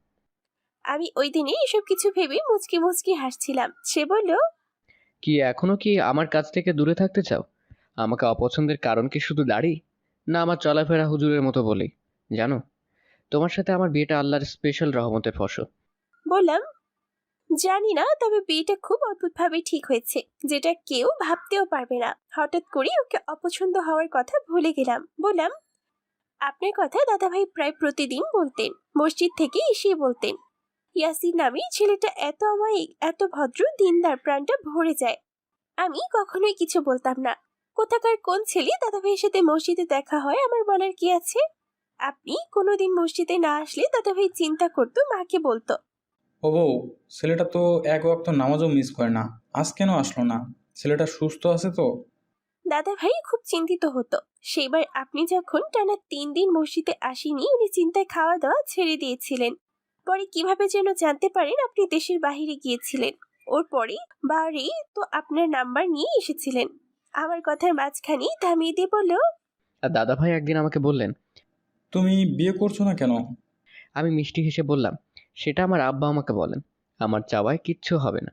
আমি ওই দিনে এসব কিছু ভেবে মুচকি মুচকি হাসছিলাম। সে বলল, কি এখনো কি আমার কাছ থেকে দূরে থাকতে চাও? আমাকে অপছন্দের কারণ কি শুধু দাড়ি? না আমার চলাফেরা হুজুরের মতো বলেই? জানো, তোমার সাথে আমার বিয়েটা আল্লাহর স্পেশাল রহমতের ফসল। বললাম, জানি না, তবে বিয়েটা খুব অদ্ভুতভাবে ঠিক হয়েছে, যেটা কেউ ভাবতেও পারবে না। হঠাৎ করে ওকে অপছন্দ হওয়ার কথা ভুলে গেলাম। বললাম, আপনার কথা দাদাভাই প্রায় প্রতিদিন বলতেন, মসজিদ থেকে এসে বলতেন। ইয়াসিন নামে ছেলেটা এত অমায়িক, এত ভদ্র, দিনদার, প্রাণটা ভরে যায়। আমি কখনোই কিছু বলতাম না। কোথাকার কোন ছেলে দাদাভাইয়ের সাথে মসজিদে দেখা হয়, আমার বলার কি আছে? আপনি কোনোদিন মসজিদে না আসলে দাদাভাই চিন্তা করতো, মাকে বলতো। ও বউ, ছেলেটা তো এক ওয়াক্ত নামাজও মিস করে না, আজ কেন আসলো না? ছেলেটা সুস্থ আছে তো? দাদাভাই খুব চিন্তিত হতো। সেবার আপনি যখন টানা 3 দিন মসজিদে আসেনি, উনি চিন্তায় খাওয়া দাওয়া ছেড়ে দিয়েছিলেন। পরে কিভাবে যেন জানতে পারেন আপনি দেশের বাইরে গিয়েছিলেন। ওর পরে বাড়ি তো আপনার নাম্বার নিয়ে এসেছিলেন। আমার কথার মাঝখানে থামিয়ে দিয়ে বলল, আর দাদা ভাই একদিন আমাকে বললেন, তুমি বিয়ে করছো না কেন? আমি মিষ্টি হেসে বললাম, সেটা আমার আব্বা আমাকে বলেন, আমার চাওয়ায় কিচ্ছু হবে না।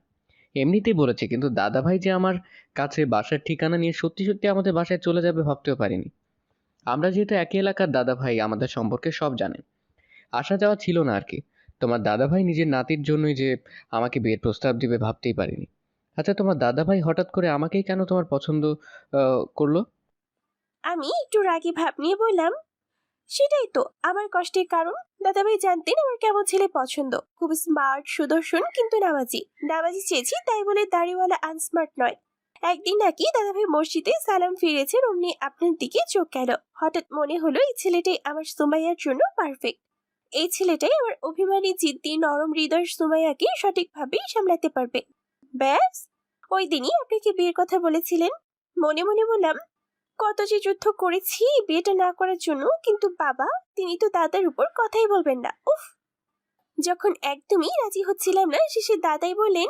এমনিতেই বলেছে, কিন্তু দাদা ভাই যে আমার কাছে বাসার ঠিকানা নিয়ে সত্যি সত্যি আমাদের বাসায় চলে যাবে ভাবতেও পারিনি। আমরা যেহেতু একই এলাকার, দাদা ভাই আমাদের সম্পর্কে সব জানেন। আসা যাওয়া ছিল না আর কি। তোমার দাদা ভাই নিজের নাতির জন্যই যে আমাকে বিয়ের প্রস্তাব দিবে ভাবতেই পারিনি। আচ্ছা, তোমার দাদা ভাই হঠাৎ করে আমাকেই কেন তোমার পছন্দ করলো? আমি একটু রাগী ভাব নিয়ে বললাম, সেটাই তো আমার কষ্টের কারণ। দাদাভাই জানতেন আমার কেমন ছেলে পছন্দ। খুব স্মার্ট, সুদর্শন, কিন্তু নামাজি। নামাজি চেয়েছি তাই বলে দাড়িওয়ালা আনস্মার্ট নয়। একদিন নাকি দাদাভাই মসজিদে সালাম ফিরেছেন, অমনি আপনার দিকে চোখ গেল। হঠাৎ মনে হলো এই ছেলেটাই আমার সুমাইয়ার জন্য পারফেক্ট। এই ছেলেটাই আমার অভিমানী, জিদ্দি, নরম হৃদয় সুমাইয়াকে সঠিকভাবে সামলাতে পারবে। ব্যাস, ওই দিনই আপনাকে বিয়ের কথা বলেছিলেন। মনে মনে বললাম, কত যে যুদ্ধ করেছি বিয়েটা না করার জন্য, কিন্তু বাবা, তিনি তো দাদার উপর কথাই বলবেন না। উফ! যখন একদমই রাজি হচ্ছিলাম না, শেষে দাদাই বলেন,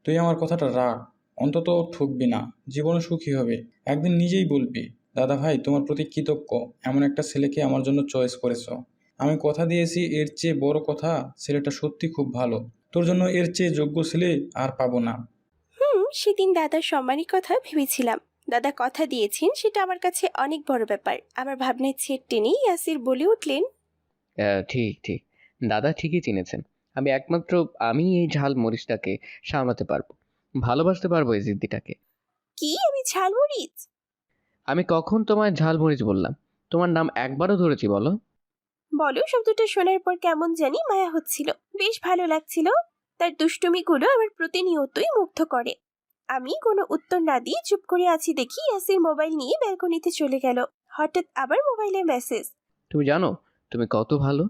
তুই আমার কথাটা রাখ, অন্তত ঠকবি না, জীবনে সুখী হবে, একদিন নিজেই বলবি দাদা ভাই, তোমার প্রতি কৃতজ্ঞ, এমন একটা ছেলেকে আমার জন্য চয়েস করেছো। আমি কথা দিয়েছি, এর চেয়ে বড় কথা, ছেলেটা সত্যি খুব ভালো। তোর জন্য এর চেয়ে যোগ্য ছেলে আর পাবো না। সেদিন দাদার সম্মানের কথা ভেবেছিলাম। দাদা কথা দিয়েছেন সেটা আমার কাছে অনেক বড় ব্যাপার। আমার ভাবনায় ছেদ টেনেই ইয়াসির বলে উঠলেন, ঠিক ঠিক, দাদা ঠিকই চিনেছেন। আমি এই ঝাল মরিচটাকে সামলাতে পারবো, ভালোবাসতে পারবো এই জিদ্দিটাকে। কি আমি ঝালমরিচ? আমি কখন তোমায় ঝাল মরিচ বললাম? তোমার নাম একবারও ধরেছি বলো? বলো, শব্দটা শোনার পর কেমন জানি মায়া হচ্ছিল, বেশ ভালো লাগছিল। তার দুষ্টুমিগুলো আমার প্রতিনিয়তই মুগ্ধ করে। আমি কোনো উত্তর না দিয়ে চুপ করে আছি দেখি ইয়াসির মোবাইল নিয়ে ব্যালকনিতে চলে গেল। হঠাৎ আবার মোবাইলে মেসেজ। তুমি জানো তুমি কত ভালো?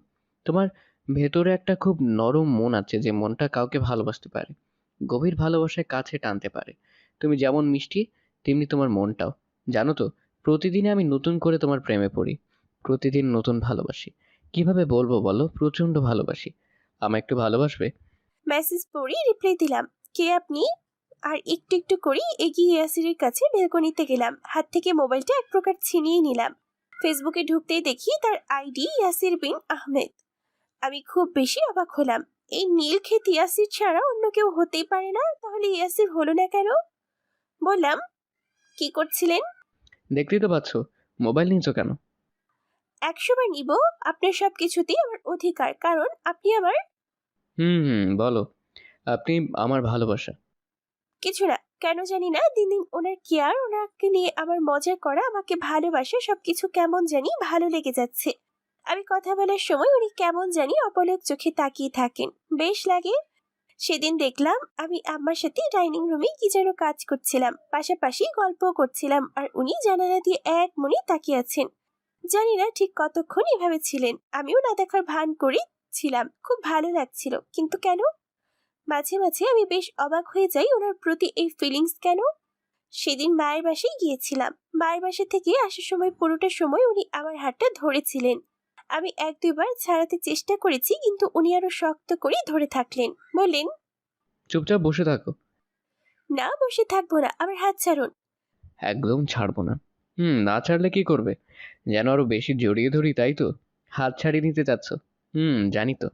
তোমার ভেতরে একটা খুব নরম মন আছে, যে মনটা কাউকে ভালোবাসতে পারে, গভীর ভালোবাসায় কাছে টানতে পারে। তুমি যেমন মিষ্টি, তেমনি তোমার মনটাও। জানো তো, প্রতিদিন আমি নতুন করে তোমার প্রেমে পড়ি, প্রতিদিন নতুন ভালোবাসি। কিভাবে বলবো বলো, প্রচন্ড ভালোবাসি। আমায় একটু ভালোবাসবে? মেসেজ পড়ে রিপ্লাই দিলাম, কে আপনি? আর একটু একটু করে এগিয়ে ইয়াসিরের কাছে বেলকনিতে গেলাম। হাত থেকে মোবাইলটা এক প্রকার ছিনিয়ে নিলাম। ফেসবুকে ঢুকতেই দেখি তার আইডি ইয়াসির বিন আহমেদ। আমি খুব বেশি অবাক হলাম। এই নীলক্ষেত ইয়াসির ছাড়া অন্য কেউ হতেই পারে না, তাহলে ইয়াসির হলো না কেন? বললাম, কি করছিলেন? দেখতেই তো পাচ্ছ, মোবাইল নিয়েছো কেন? 100 বার নিব। আপনার সব কিছুতেই আমার অধিকার, কারণ আপনি আমার। বলো। আপনি আমার ভালোবাসা। কিছু না, কেন জানি না দিন দিন ওনার কেয়ার, ওনাকে নিয়ে আমার মজা করা, আমাকে ভালোবাসা সবকিছু কেমন জানি ভালো লেগে যাচ্ছে। আমি কথা বলার সময় উনি কেমন জানি অপলক চোখে তাকিয়ে থাকেন, বেশ লাগে। সেদিন দেখলাম আমি আম্মার সাথে ডাইনিং রুমে কি যেন কাজ করছিলাম, পাশাপাশি গল্প করছিলাম, আর উনি জানালা দিয়ে এক মনে তাকিয়ে আছেন। জানি না ঠিক কতক্ষণ এভাবে ছিলেন, আমিও না দেখার ভান করে ছিলাম। খুব ভালো লাগছিল, কিন্তু কেন? মাঝে মাঝে আমি বেশ অবাক হয়ে যাই ওনার প্রতি এই ফিলিংস কেন। সেদিন মায়ের বাসায় গিয়েছিলাম। মায়ের বাসা থেকে আসার সময় পুরোটা সময় উনি আমার হাতটা ধরেছিলেন। আমি 1-2 বার ছাড়াতে চেষ্টা করেছি, কিন্তু উনি আরো শক্ত করে ধরে থাকলেন। বললেন, চুপচাপ বসে থাকো। না, বসে থাকবো না, আমার হাত ছাড়ুন। একদম ছাড়বো না। না ছাড়লে কি করবে? যেন আরো বেশি জড়িয়ে ধরি, তাই তো? হাত ছাড়িয়ে নিতে চাচ্ছ? জানি তো।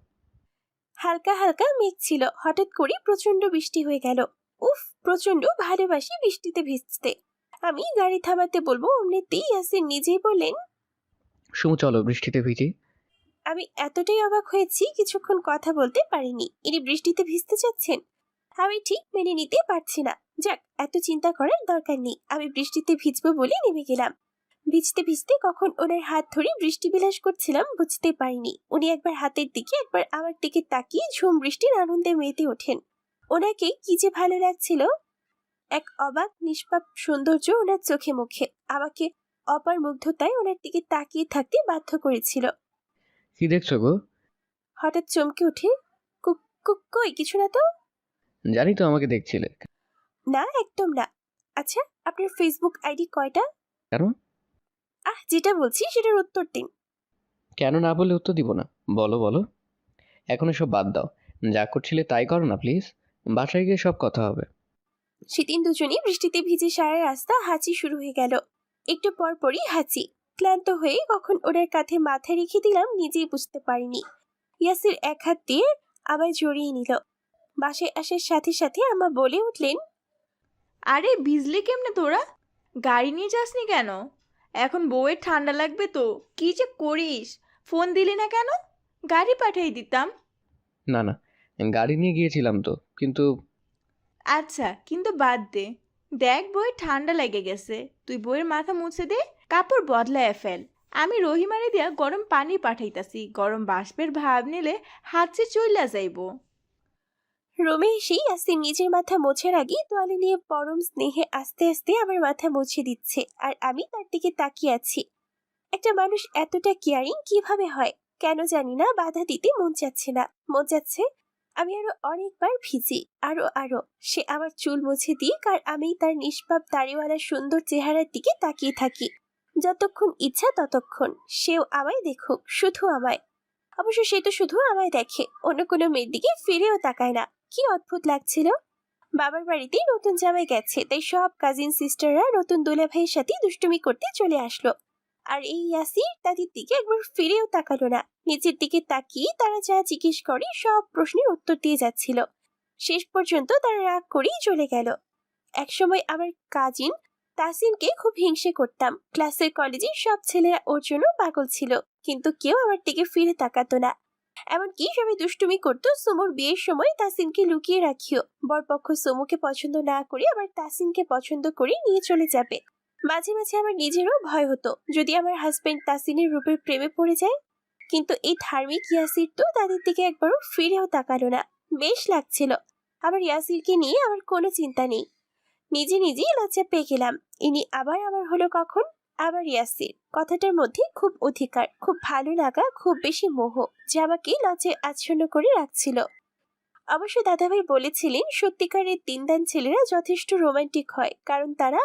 হালকা হালকা মেঘ ছিল, হঠাৎ করে প্রচন্ড বৃষ্টি হয়ে গেল। উফ, প্রচন্ড ভালোবাসি বৃষ্টিতে ভিজতে। আমি গাড়ি থামাতে বলবো অমনিতেই ইয়াসিন নিজেই বললেন। সুমু, চলো বৃষ্টিতে ভিজি। আমি এতটাই অবাক হয়েছি, কিছুক্ষণ কথা বলতে পারিনি। ইনি বৃষ্টিতে ভিজতে চাচ্ছেন? আমি ঠিক মেনে নিতে পারছি না। যাক, এত চিন্তা করার দরকার নেই। আমি বৃষ্টিতে ভিজবো বলে নেমে গেলাম। ভিজতে ভিজতে কখন ওনার হাত ধরে বৃষ্টি বিলাস করছিলাম বুঝতে পারিনি। উনি একবার হাতের দিকে, একবার আমার দিকে তাকিয়ে ঝুম বৃষ্টির আনন্দে মেতে ওঠেন। ওনাকে কি যে ভালো লাগছিল। এক অবাক নিষ্পাপ সৌন্দর্য ওনার চোখে মুখে আমাকে অপার মুগ্ধতায় ওনার দিকে তাকিয়ে থাকতে বাধ্য করেছিল। কি দেখছো গো? হঠাৎ চমকে উঠে, কই কিছু না তো। জানি তো আমাকে দেখছিলে। না, একদম না। আচ্ছা, আপনার ফেসবুক আইডি কয়টা? কেন? যেটা বলছি সেটার উত্তর দিন। কেন না বলে উত্তর দিব না? বলো বলো। এখন এসব বাদ দাও, যা করছিলে তাই করো না প্লিজ। বাসায় গিয়ে সব কথা হবে। সেদিন দুজনেই বৃষ্টিতে ভিজে সারা রাস্তা হাঁচি শুরু হয়ে গেল। একটু পর পরই হাঁচি। ক্লান্ত হয়ে কখন ওনার কাঁধে মাথা রেখে দিলাম নিজেই বুঝতে পারিনি। ইয়াসির এক হাত দিয়ে আমায় জড়িয়ে নিল। বাসায় আসার সাথে সাথে আমা বলে উঠলেন, আরে ভিজলি কেমনে তোরা? গাড়ি নিয়ে যাসনি কেন? এখন বউয়ের ঠান্ডা লাগবে তো। কি যে করিস, ফোন দিলি না কেন? গাড়ি পাঠিয়ে দিতাম। না না, গাড়ি নিয়ে গিয়েছিলাম তো, কিন্তু আচ্ছা, কিন্তু বাদ দে। দেখ, বউয়ের ঠান্ডা লেগে গেছে, তুই বউয়ের মাথা মুছে দে, কাপড় বদলায় ফেল। আমি রহিমারে দিয়া গরম পানি পাঠাইতাছি, গরম বাষ্পের ভাব নিলে হাঁচি চইলা যাইব। রুমে এসেই ইয়াসির নিজের মাথা মোছার আগে তোয়ালে নিয়ে পরম স্নেহে আস্তে আস্তে আমার মাথা মুছে দিচ্ছে, আর আমি তার দিকে তাকিয়ে আছি। একটা মানুষ এতটা কেয়ারিং কিভাবে হয়? কেন জানি না, বাধা দিতে মন চাচ্ছে না। মন চাচ্ছে আমি আরো অনেকবার ভিজি, আরো আরো। সে আমার চুল মুছে দিক, আর আমি তার নিষ্পাপ দাড়িওয়ালা সুন্দর চেহারার দিকে তাকিয়ে থাকি। যতক্ষণ ইচ্ছা ততক্ষণ সেও আমায় দেখুক, শুধু আমায়। অবশ্য সে তো শুধু আমায় দেখে, অন্য কোনো মেয়ের দিকে ফিরেও তাকায় না। কি অদ্ভুত লাগছিল। বাবার বাড়িতে নতুন জামাই গেছে, তাই সব কাজিন সিস্টাররা নতুন দুলা ভাইয়ের সাথে দুষ্টুমি করতে চলে আসলো। আর এই ইয়াসির তাদের দিকে একবার ফিরেও তাকালো না। নিচের দিকে তাকিয়ে তারা যা জিজ্ঞেস করে সব প্রশ্নের উত্তর দিয়ে যাচ্ছিল। শেষ পর্যন্ত তারা রাগ করেই চলে গেল। একসময় আমার কাজিন তাসিনকে খুব হিংসে করতাম। ক্লাসের কলেজে সব ছেলেরা ওর জন্য পাগল ছিল, কিন্তু কেউ আমার দিকে ফিরে তাকাতো না। এমনকি সবাই দুষ্টুমি করতো সুমুর বিয়ের সময় তাসিনকে লুকিয়ে রাখিও। বরপক্ষ সুমুকে পছন্দ না করে আবার তাসিনকে পছন্দ করে নিয়ে চলে যাবে। মাঝে মাঝে আমার নিজেরও ভয় হতো যদি আমার হাজবেন্ড তাসিনের রূপের প্রেমে পড়ে যায়। কিন্তু এই ধার্মিক ইয়াসির তো তাদের দিকে একবারও ফিরেও তাকালো না। বেশ লাগছিল। আবার ইয়াসিরকে নিয়ে আমার কোনো চিন্তা নেই। নিজে নিজেই লজ্জা পেয়ে গেলাম। ইনি আবার আমার হলো কখন? আবার ইয়াসির। কথাটার মধ্যে খুব অধিকার, খুব ভালো লাগা, খুব বেশি মোহ, যা আমাকে লজ্জায় আচ্ছন্ন করে রাখছিল। অবশ্য দাদাভাই বলেছিলেন সত্যিকারের দিনদান ছেলেরা যথেষ্ট রোমান্টিক হয়, কারণ তারা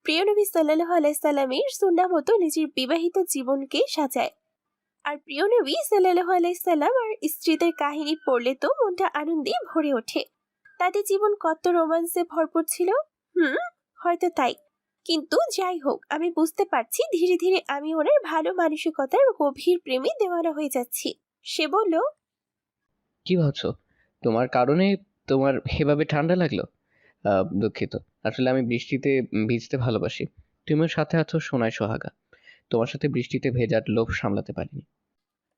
প্রিয় নবী সাল্লাল্লাহু আলাইহি সাল্লামের সুন্নাহ মতো নিজের বিবাহিত জীবনকে সাজায়। আর প্রিয় নবী সাল্লাল্লাহু আলাইহি সাল্লাম আর স্ত্রীদের কাহিনী পড়লে তো মনটা আনন্দে ভরে ওঠে। তাদের জীবন কত রোমান্সে ভরপুর ছিল। হয়তো তাই। কিন্তু যাই হোক, আমি বুঝতে পারছি ধীরে ধীরে আমি ওনার ভালো মানসিকতার গভীর প্রেমে দেওয়ানা হয়ে যাচ্ছি। সে বলল, কি ভাবছো? তোমার কারণে তোমার এভাবে ঠান্ডা লাগলো? দুঃখিত। আসলে আমি বৃষ্টিতে ভিজতে ভালোবাসি। তুমিও সাথে আছো সোনায় সোহাগা। তোমার সাথে বৃষ্টিতে ভেজার লোভ সামলাতে পারিনি।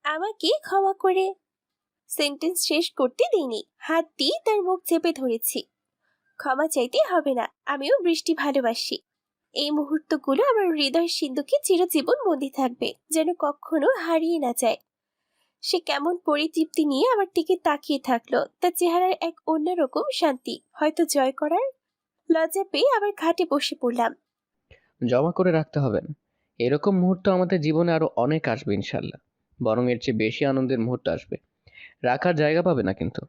আমাকে ক্ষমা করে। সেন্টেন্স শেষ করতে দিইনি, হাত দিয়ে তার মুখ চেপে ধরেছি। ক্ষমা চাইতে হবে না, আমিও বৃষ্টি ভালোবাসি। এই মুহূর্তগুলো আমার হৃদয় সিন্ধুকে চিরজীবন বন্দী থাকবে, যেন কখনো হারিয়ে না যায়। সে কেমন পরিতৃপ্তি নিয়ে আমার দিকে তাকিয়ে থাকলো। তার চেহারার এক অন্যরকম শান্তি, হয়তো জয় করার। লজ্জা পেয়ে আবার ঘাটে বসে পড়লাম। জমা করে রাখতে হবে না। এরকম মুহূর্ত আমাদের জীবনে আরো অনেক আসবে ইনশাল্লাহ। বরং এর চেয়ে বেশি আনন্দের মুহূর্ত আসবে। রাখার জায়গা পাবে না কিন্তু।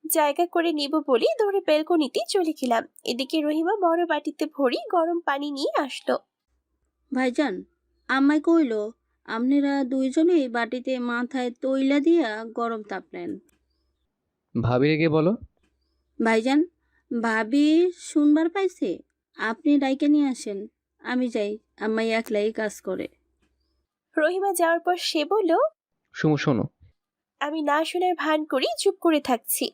জায়গা করে নিব বলে দৌড়ে বেলকনিতে চলে গেলাম। এদিকে রহিমা বড় বাটিতে ভরি গরম পানি নিয়ে আসলো। ভাইজান, আম্মাই কইল আপনারা দুইজনেই বাটিতে মাথায় তৈলা দিয়া গরম তাপ নেন। ভাবিরে গিয়ে বলো। ভাইজান, ভাবি শুনবার পাইছে, আপনি ডাইকে নিয়ে আসেন। আমি যাই, আম্মাই একলাই কাজ করে। রহিমা যাওয়ার পর সে বলল, শোনো। আমি না শোনার ভান করি চুপ করে থাকছি।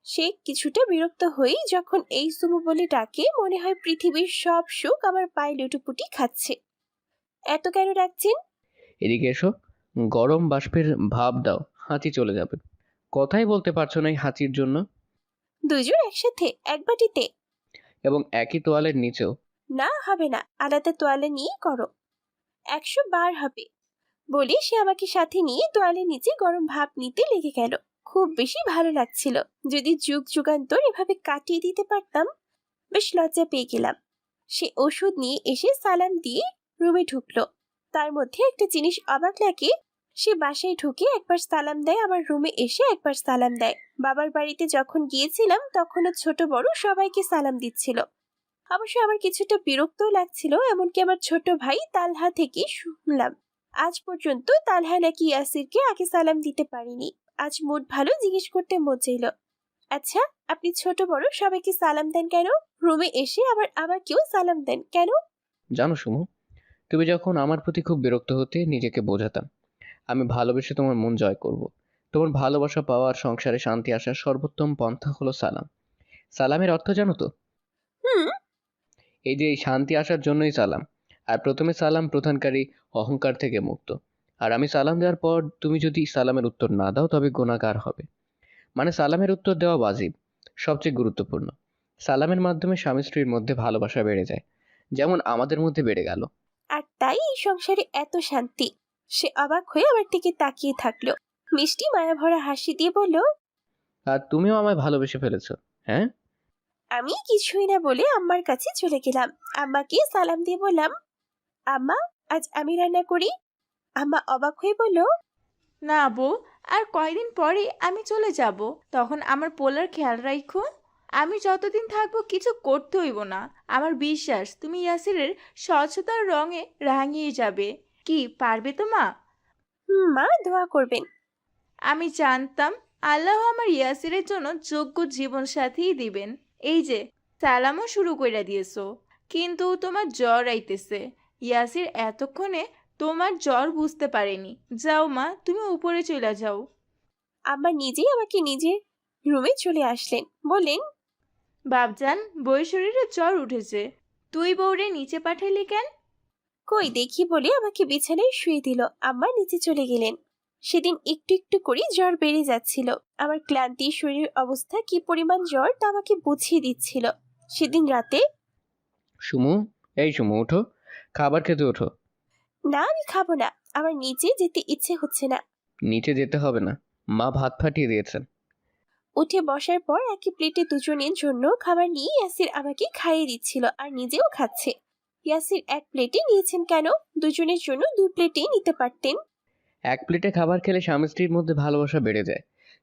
সে কিছুটা বিরক্ত হই যখন এই সুমু বলে ডাকে, মনে হয় পৃথিবীর সব সুখ আমার পায়ে লুটুপুটি খাচ্ছে। এত কেন ডাকছেন? এদিকে এসো। গরম বাষ্পের ভাপ দাও, হাঁচি চলে যাবে। কথাই বলতে পারছো না এই হাঁচির জন্য। দুজন একসাথে এক বাটিতে? এবং একই তোয়ালের নিচেও। না, হবে না, আলাদা তোয়ালে নিয়ে করো। 100 বার হবে। বলে সে আমাকে সাথে নিয়ে তোয়ালের নিচে গরম ভাপ নিতে লেগে গেল। খুব বেশি ভালো লাগছিল। যদি যুগ যুগান্তর এভাবে কাটিয়ে দিতে পারতাম। বেশ লজ্জা পেয়ে গেলাম। সে ওষুধ নিয়ে এসে সালাম দিয়ে রুমে ঢুকলো। তার মধ্যে একটা জিনিস অবাক লাগে, সে বাসায় ঢুকে একবার সালাম দেয়, আবার রুমে এসে একবার সালাম দেয়। বাবার বাড়িতে যখন গিয়েছিলাম তখনও ছোট বড় সবাইকে সালাম দিচ্ছিল। অবশ্য আমার কিছুটা বিরক্তও লাগছিল। এমনকি আমার ছোট ভাই তালহা থেকে শুনলাম আজ পর্যন্ত তালহা নাকি ইয়াসিরকে আগে সালাম দিতে পারিনি। আজ মুড ভালো, জিজ্ঞেস করতে মন চাইল, আচ্ছা আপনি ছোট বড় সবাইকে সালাম দেন কেন? রুমে এসে আবার আমাকেও সালাম দেন কেন? জানো সুমু, তুমি যখন আমার প্রতি খুব বিরক্ত হতে নিজেকে বোঝাতাম আমি ভালোবেসে তোমার মন জয় করব। তোমার ভালোবাসা পাওয়ার সংসারে শান্তি আসার সর্বোত্তম পন্থা হলো সালাম। সালামের অর্থ জানো তো? হুম। এই যে এই শান্তি আসার জন্যই সালাম। আর প্রথমে সালাম প্রদানকারী অহংকার থেকে মুক্ত। আর আমি সালাম দেওয়ার পর তুমি যদি সালামের উত্তর না দাও তবে গুনাহগার হবে। মানে সালামের উত্তর দেওয়া ওয়াজিব, সবচেয়ে গুরুত্বপূর্ণ। সালামের মাধ্যমে স্বামী স্ত্রীর মধ্যে ভালোবাসা বেড়ে যায়, যেমন আমাদের মধ্যে বেড়ে গেল। আর তাই এই সংসারে এত শান্তি। সে অবাক হয়ে আমার দিকে তাকিয়ে থাকলো। মিষ্টি মায়া ভরা হাসি দিয়ে বলল, আর তুমিও আমায় ভালোবেসে ফেলেছো, হ্যাঁ? আমি কিছুই না বলে আম্মার কাছে চলে গেলাম। আম্মাকে সালাম দিয়ে বললাম, আম্মা আজ আমি রান্না করি। আম্মা অবাক হয়ে বলল, না বউ, আর কয়দিন পরে আমি চলে যাব, তখন আমার পোলার খেয়াল রাখো। আমি যতদিন থাকবো কিছু করতে হইব না। আমার বিশ্বাস তুমি ইয়াসিরের স্বচ্ছতার রঙে রাঙিয়ে যাবে। কি পারবে তো মা? মা দোয়া করবেন। আমি জানতাম আল্লাহ আমার ইয়াসিরের জন্য যোগ্য জীবনসাথীই দিবেন। এই যে সালামও শুরু কইরা দিয়েছো, কিন্তু তোমার জ্বর আইতেছে। ইয়াসির এতক্ষণে তোমার জ্বর বুঝতে পারেনি। যাও মা, তুমি উপরে চলে যাও। আম্মা নিজেই আমাকে নিজের রুমে চলে আসলেন, বললেন, বাপজান, বই শরীরে জ্বর উঠেছে, তুই বউরে নিচে পাঠাইলি কেন? কই দেখি বলে আমাকে বিছানায় শুয়ে দিল। আম্মা নিচে চলে গেলেন। সেদিন একটু একটু করে জ্বর বেড়ে যাচ্ছিল। আমার ক্লান্তি শরীরের অবস্থা কি পরিমাণ জ্বর তা আমাকে বুঝিয়ে দিচ্ছিল। সেদিন রাতে সুমু, এই সুমু ওঠো, খাবার খেতে ওঠো। না, আমি খাবো না, আমার নিচে যেতে ইচ্ছে হচ্ছে না। নিচে যেতে হবে না, মা ভাত ফাটিয়ে দিয়েছেন। উঠে বসার পর একই প্লেটে দুজনের জন্য খাবার নিয়ে ইয়াসির আমাকে খাইয়ে দিচ্ছিল আর নিজেও খাচ্ছে। ইয়াসির এক প্লেটে নিয়েছেন কেন? দুজনের জন্য দুই প্লেটেই নিতে পারতেন। এক প্লেটে খাবার খেলে স্বামী স্ত্রীর মধ্যে ভালোবাসা বেড়ে যায়।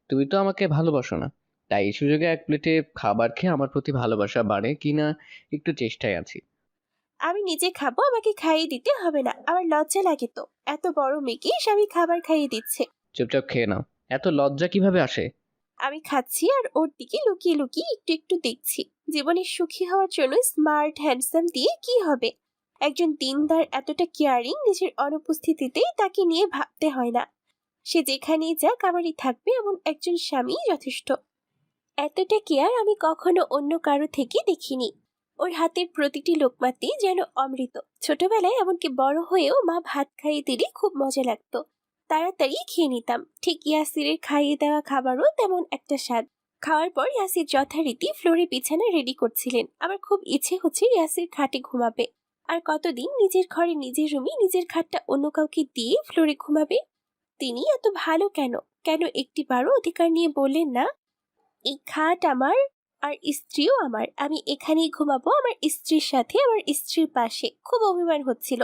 তুমি তো আমাকে ভালোবাসো না, তাই এই সুযোগে এক প্লেটে খাবার খেয়ে আমার প্রতি ভালোবাসা বাড়ে কিনা একটু চেষ্টায় আছি। আমি নিজে খাবো, আমাকে খাইয়ে দিতে হবে না। আমার লজ্জা লাগে তো, এত বড় মেয়েকে স্বামী খাবার খাইয়ে দিচ্ছে। চুপচাপ খেয়ে নাও, এত লজ্জা কিভাবে আসে? আমি খাচ্ছি আর ওর দিকে লুকিয়ে লুকিয়ে একটু একটু দেখছি। জীবনে সুখী হওয়ার জন্য স্মার্ট হ্যান্ডসাম দিয়ে কি হবে? একজন দিনদার এতটা কেয়ারিং, নিজের অনুপস্থিতিতেই তাকে নিয়ে ভাবতে হয় না। সে যেখানেই যাক আমারই থাকবে এমন একজন স্বামী যথেষ্ট। এতটা কেয়ার আমি কখনো অন্য কারো থেকে দেখিনি। ওর হাতের প্রতিটি লোকমাতে যেন অমৃত। ছোটবেলায় এমনকি বড় হয়েও মা ভাত খাইয়ে দিলে খুব মজা লাগতো, তাড়াতাড়ি খেয়ে নিতাম। ঠিক ইয়াসিরের খাইয়ে দেওয়া খাবারও তেমন একটা স্বাদ। খাওয়ার পর ইয়াসির যথারীতি ফ্লোরে বিছানা রেডি করছিলেন। আমার খুব ইচ্ছে হচ্ছে ইয়াসির খাটে ঘুমাবে। আর কতদিন নিজের ঘরে নিজের রুমে নিজের খাটটা অন্য কাউকে দিয়ে ফ্লোরে ঘুমাবে? তিনি এত ভালো কেন? কেন একটিবারও অধিকার নিয়ে বললেন না, এই খাট আমার আর স্ত্রীও আমার, আমি এখানেই ঘুমাবো আমার স্ত্রীর সাথে, আমার স্ত্রীর পাশে। খুব অভিমান হচ্ছিল।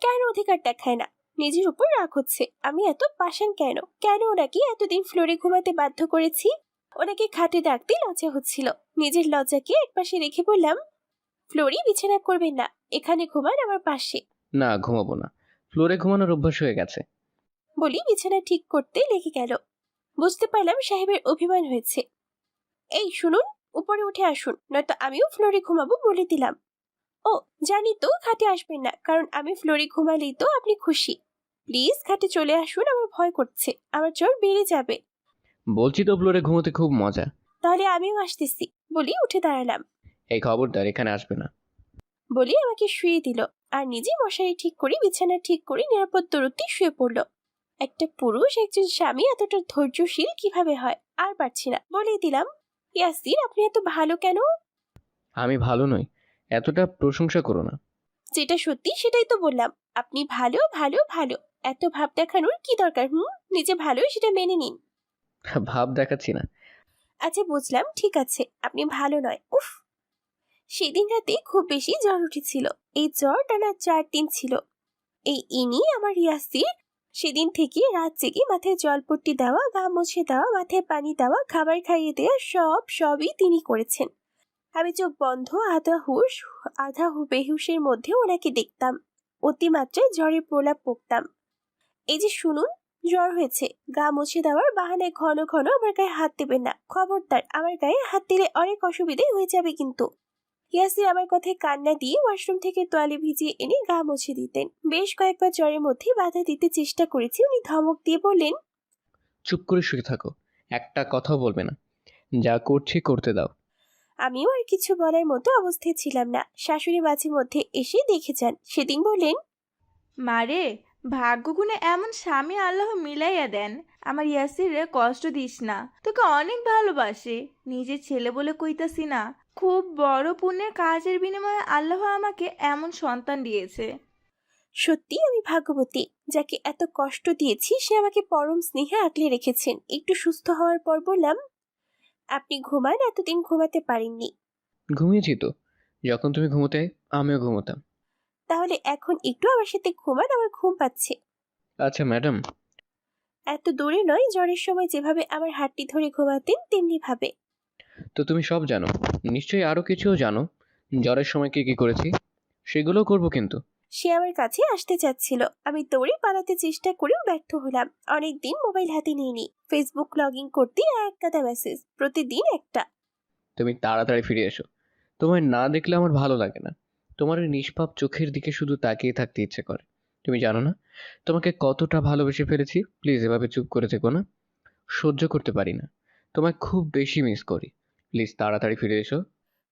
কেন অধিকার দেখায় না? নিজের উপর রাগ হচ্ছে। আমি এত পাষাণ কেন? কেন ওনাকে এতদিন ফ্লোরে ঘুমাতে বাধ্য করেছি? ওনাকে খাটে ডাকতে লজ্জা হচ্ছিল। নিজের লজ্জাকে একপাশে রেখে বললাম, ফ্লোরে বিছানা করবেন না, এখানে ঘুমান আমার পাশে। না, ঘুমাবো না, ফ্লোরে ঘুমানোর অভ্যাস হয়ে গেছে। বলি বিছানা ঠিক করতে লেগে গেল। বুঝতে পারলাম সাহেবের অভিমান হয়েছে। এই শুনুন, উপরে উঠে আসুন, নয়তো আমিও ফ্লোরে ঘুমাবো বলে দিলাম। ও, জানি তো খাটে আসবেন না, কারণ আমি ফ্লোরে ঘুমালেই তো আপনি খুশি। প্লিজ খাটে চলে আসুন, আমার ভয় করছে, আমার জ্বর বেড়ে যাবে। বলছি তো ফ্লোরে ঘুমোতে খুব মজা। তাহলে আমিও আসতেছি বলি উঠে দাঁড়ালাম। এই খবরদার এখানে আসবে না। বলি আমাকে শুয়ে দিল আর নিজে মশারি ঠিক করে বিছানা ঠিক করে নিরাপদ দূরত্বে শুয়ে পড়ল। একটা পুরুষ, একজন স্বামী এতটা ধৈর্যশীল কিভাবে হয়? আর পারছি না, বলেই দিলাম, ইয়াসির আপনি এত ভালো কেন? আমি ভালো নই, এতটা প্রশংসা করো না। যেটা সত্যি সেটাই তো বললাম। আপনি ভালো ভালো ভালো, এত ভাব দেখানোর কি দরকার? নিজে ভালো সেটা মেনে নিন। ভাব দেখাচ্ছি না। আচ্ছা বুঝলাম, ঠিক আছে, আপনি ভালো নয়। উফ, সেদিন রাতে খুব বেশি জ্বর উঠেছিল। এই জ্বর টানা 4 দিন ছিল। এই ইনি আমার ইয়াসির। সেদিন থেকে রাত জেগে মাথায় জলপট্টি দেওয়া, গা মুছে দেওয়া, মাথায় পানি দেওয়া, খাবার খাইয়ে দেওয়া, সবই তিনি করেছেন। আমি চোখ বন্ধ, আধা হুশ আধা বেহুশের মধ্যে ওনাকে দেখতাম। অতিমাত্রায় জ্বরের প্রলাপ বকতাম। এই যে শুনুন, জ্বর হয়েছে, গা মুছে দেওয়ার বাহানায় ঘন ঘন আমার গায়ে হাত দেবেন না, খবরদার। আমার গায়ে হাত দিলে অনেক অসুবিধে হয়ে যাবে কিন্তু। ইয়াসির আমার কথায় কান্না দিয়ে ওয়াশরুম থেকে তোয়ালে ভিজিয়ে এনে গা মুছে দিতেন। বেশ কয়েকবার জ্বরের মধ্যে বাধা দিতে চেষ্টা করেছি। উনি ধমক দিয়ে বললেন, চুপ করে শুয়ে থাকো, একটা কথাও বলবে না, যা করছি করতে দাও। আমিও আর কিছু বলার মতো অবস্থায় ছিলাম না। শাশুড়ি মাঝে মধ্যে এসে দেখে যান। সেদিন বললেন, মারে, ভাগ্যগুণে এমন স্বামী আল্লাহ মিলাইয়া দেন। আমার ইয়াসিরে কষ্ট দিস না, তোকে অনেক ভালোবাসে। নিজের ছেলে বলে কইতাছি না, খুব বড় পুণ্যের কাজের বিনিময়ে আল্লাহ আমাকে এমন সন্তান দিয়েছে। সত্যি আমি ভাগ্যবতী, যাকে এত কষ্ট দিয়েছি সে আমাকে পরম স্নেহে আঁকলে রেখেছেন। একটু সুস্থ হওয়ার পর বললাম, আপনি ঘুমান, এতদিন ঘুমাতে পারেননি। ঘুমিয়েছি তো, যখন তুমি ঘুমোতে আমিও ঘুমোতাম। তাহলে এখন একটু আমার সাথে ঘুমান, আমার ঘুম পাচ্ছে। আচ্ছা ম্যাডাম। এত দূরে নয়, জ্বরের সময় যেভাবে আমার হাতটি ধরে ঘুমাতেন তেমনি ভাবে। তো তুমি সব জানো, নিশ্চয়ই আরো কিছুও জানো। জ্বরের সময় কি কি করেছি সেগুলোও করবো কিন্তু। সে আমার কাছে আসতে চাচ্ছিল। আমি দৌড়ে পালাতে চেষ্টা করেও ব্যর্থ হলাম। অনেকদিন মোবাইল হাতে নিইনি। ফেসবুক লগ ইন করতে এক গাদা মেসেজ, প্রতিদিন একটা। তুমি তাড়াতাড়ি ফিরে এসো। তোমায় না দেখলে আমার ভালো লাগে না। তোমার ওই নিষ্পাপ চোখের দিকে শুধু তাকিয়ে থাকতে ইচ্ছে করে। তুমি জানো না তোমাকে কতটা ভালোবেসে ফেলেছি। প্লিজ এভাবে চুপ করে থেকো না। সহ্য করতে পারি না। তোমায় খুব বেশি মিস করি। প্লিজ তাড়াতাড়ি ফিরে এসো।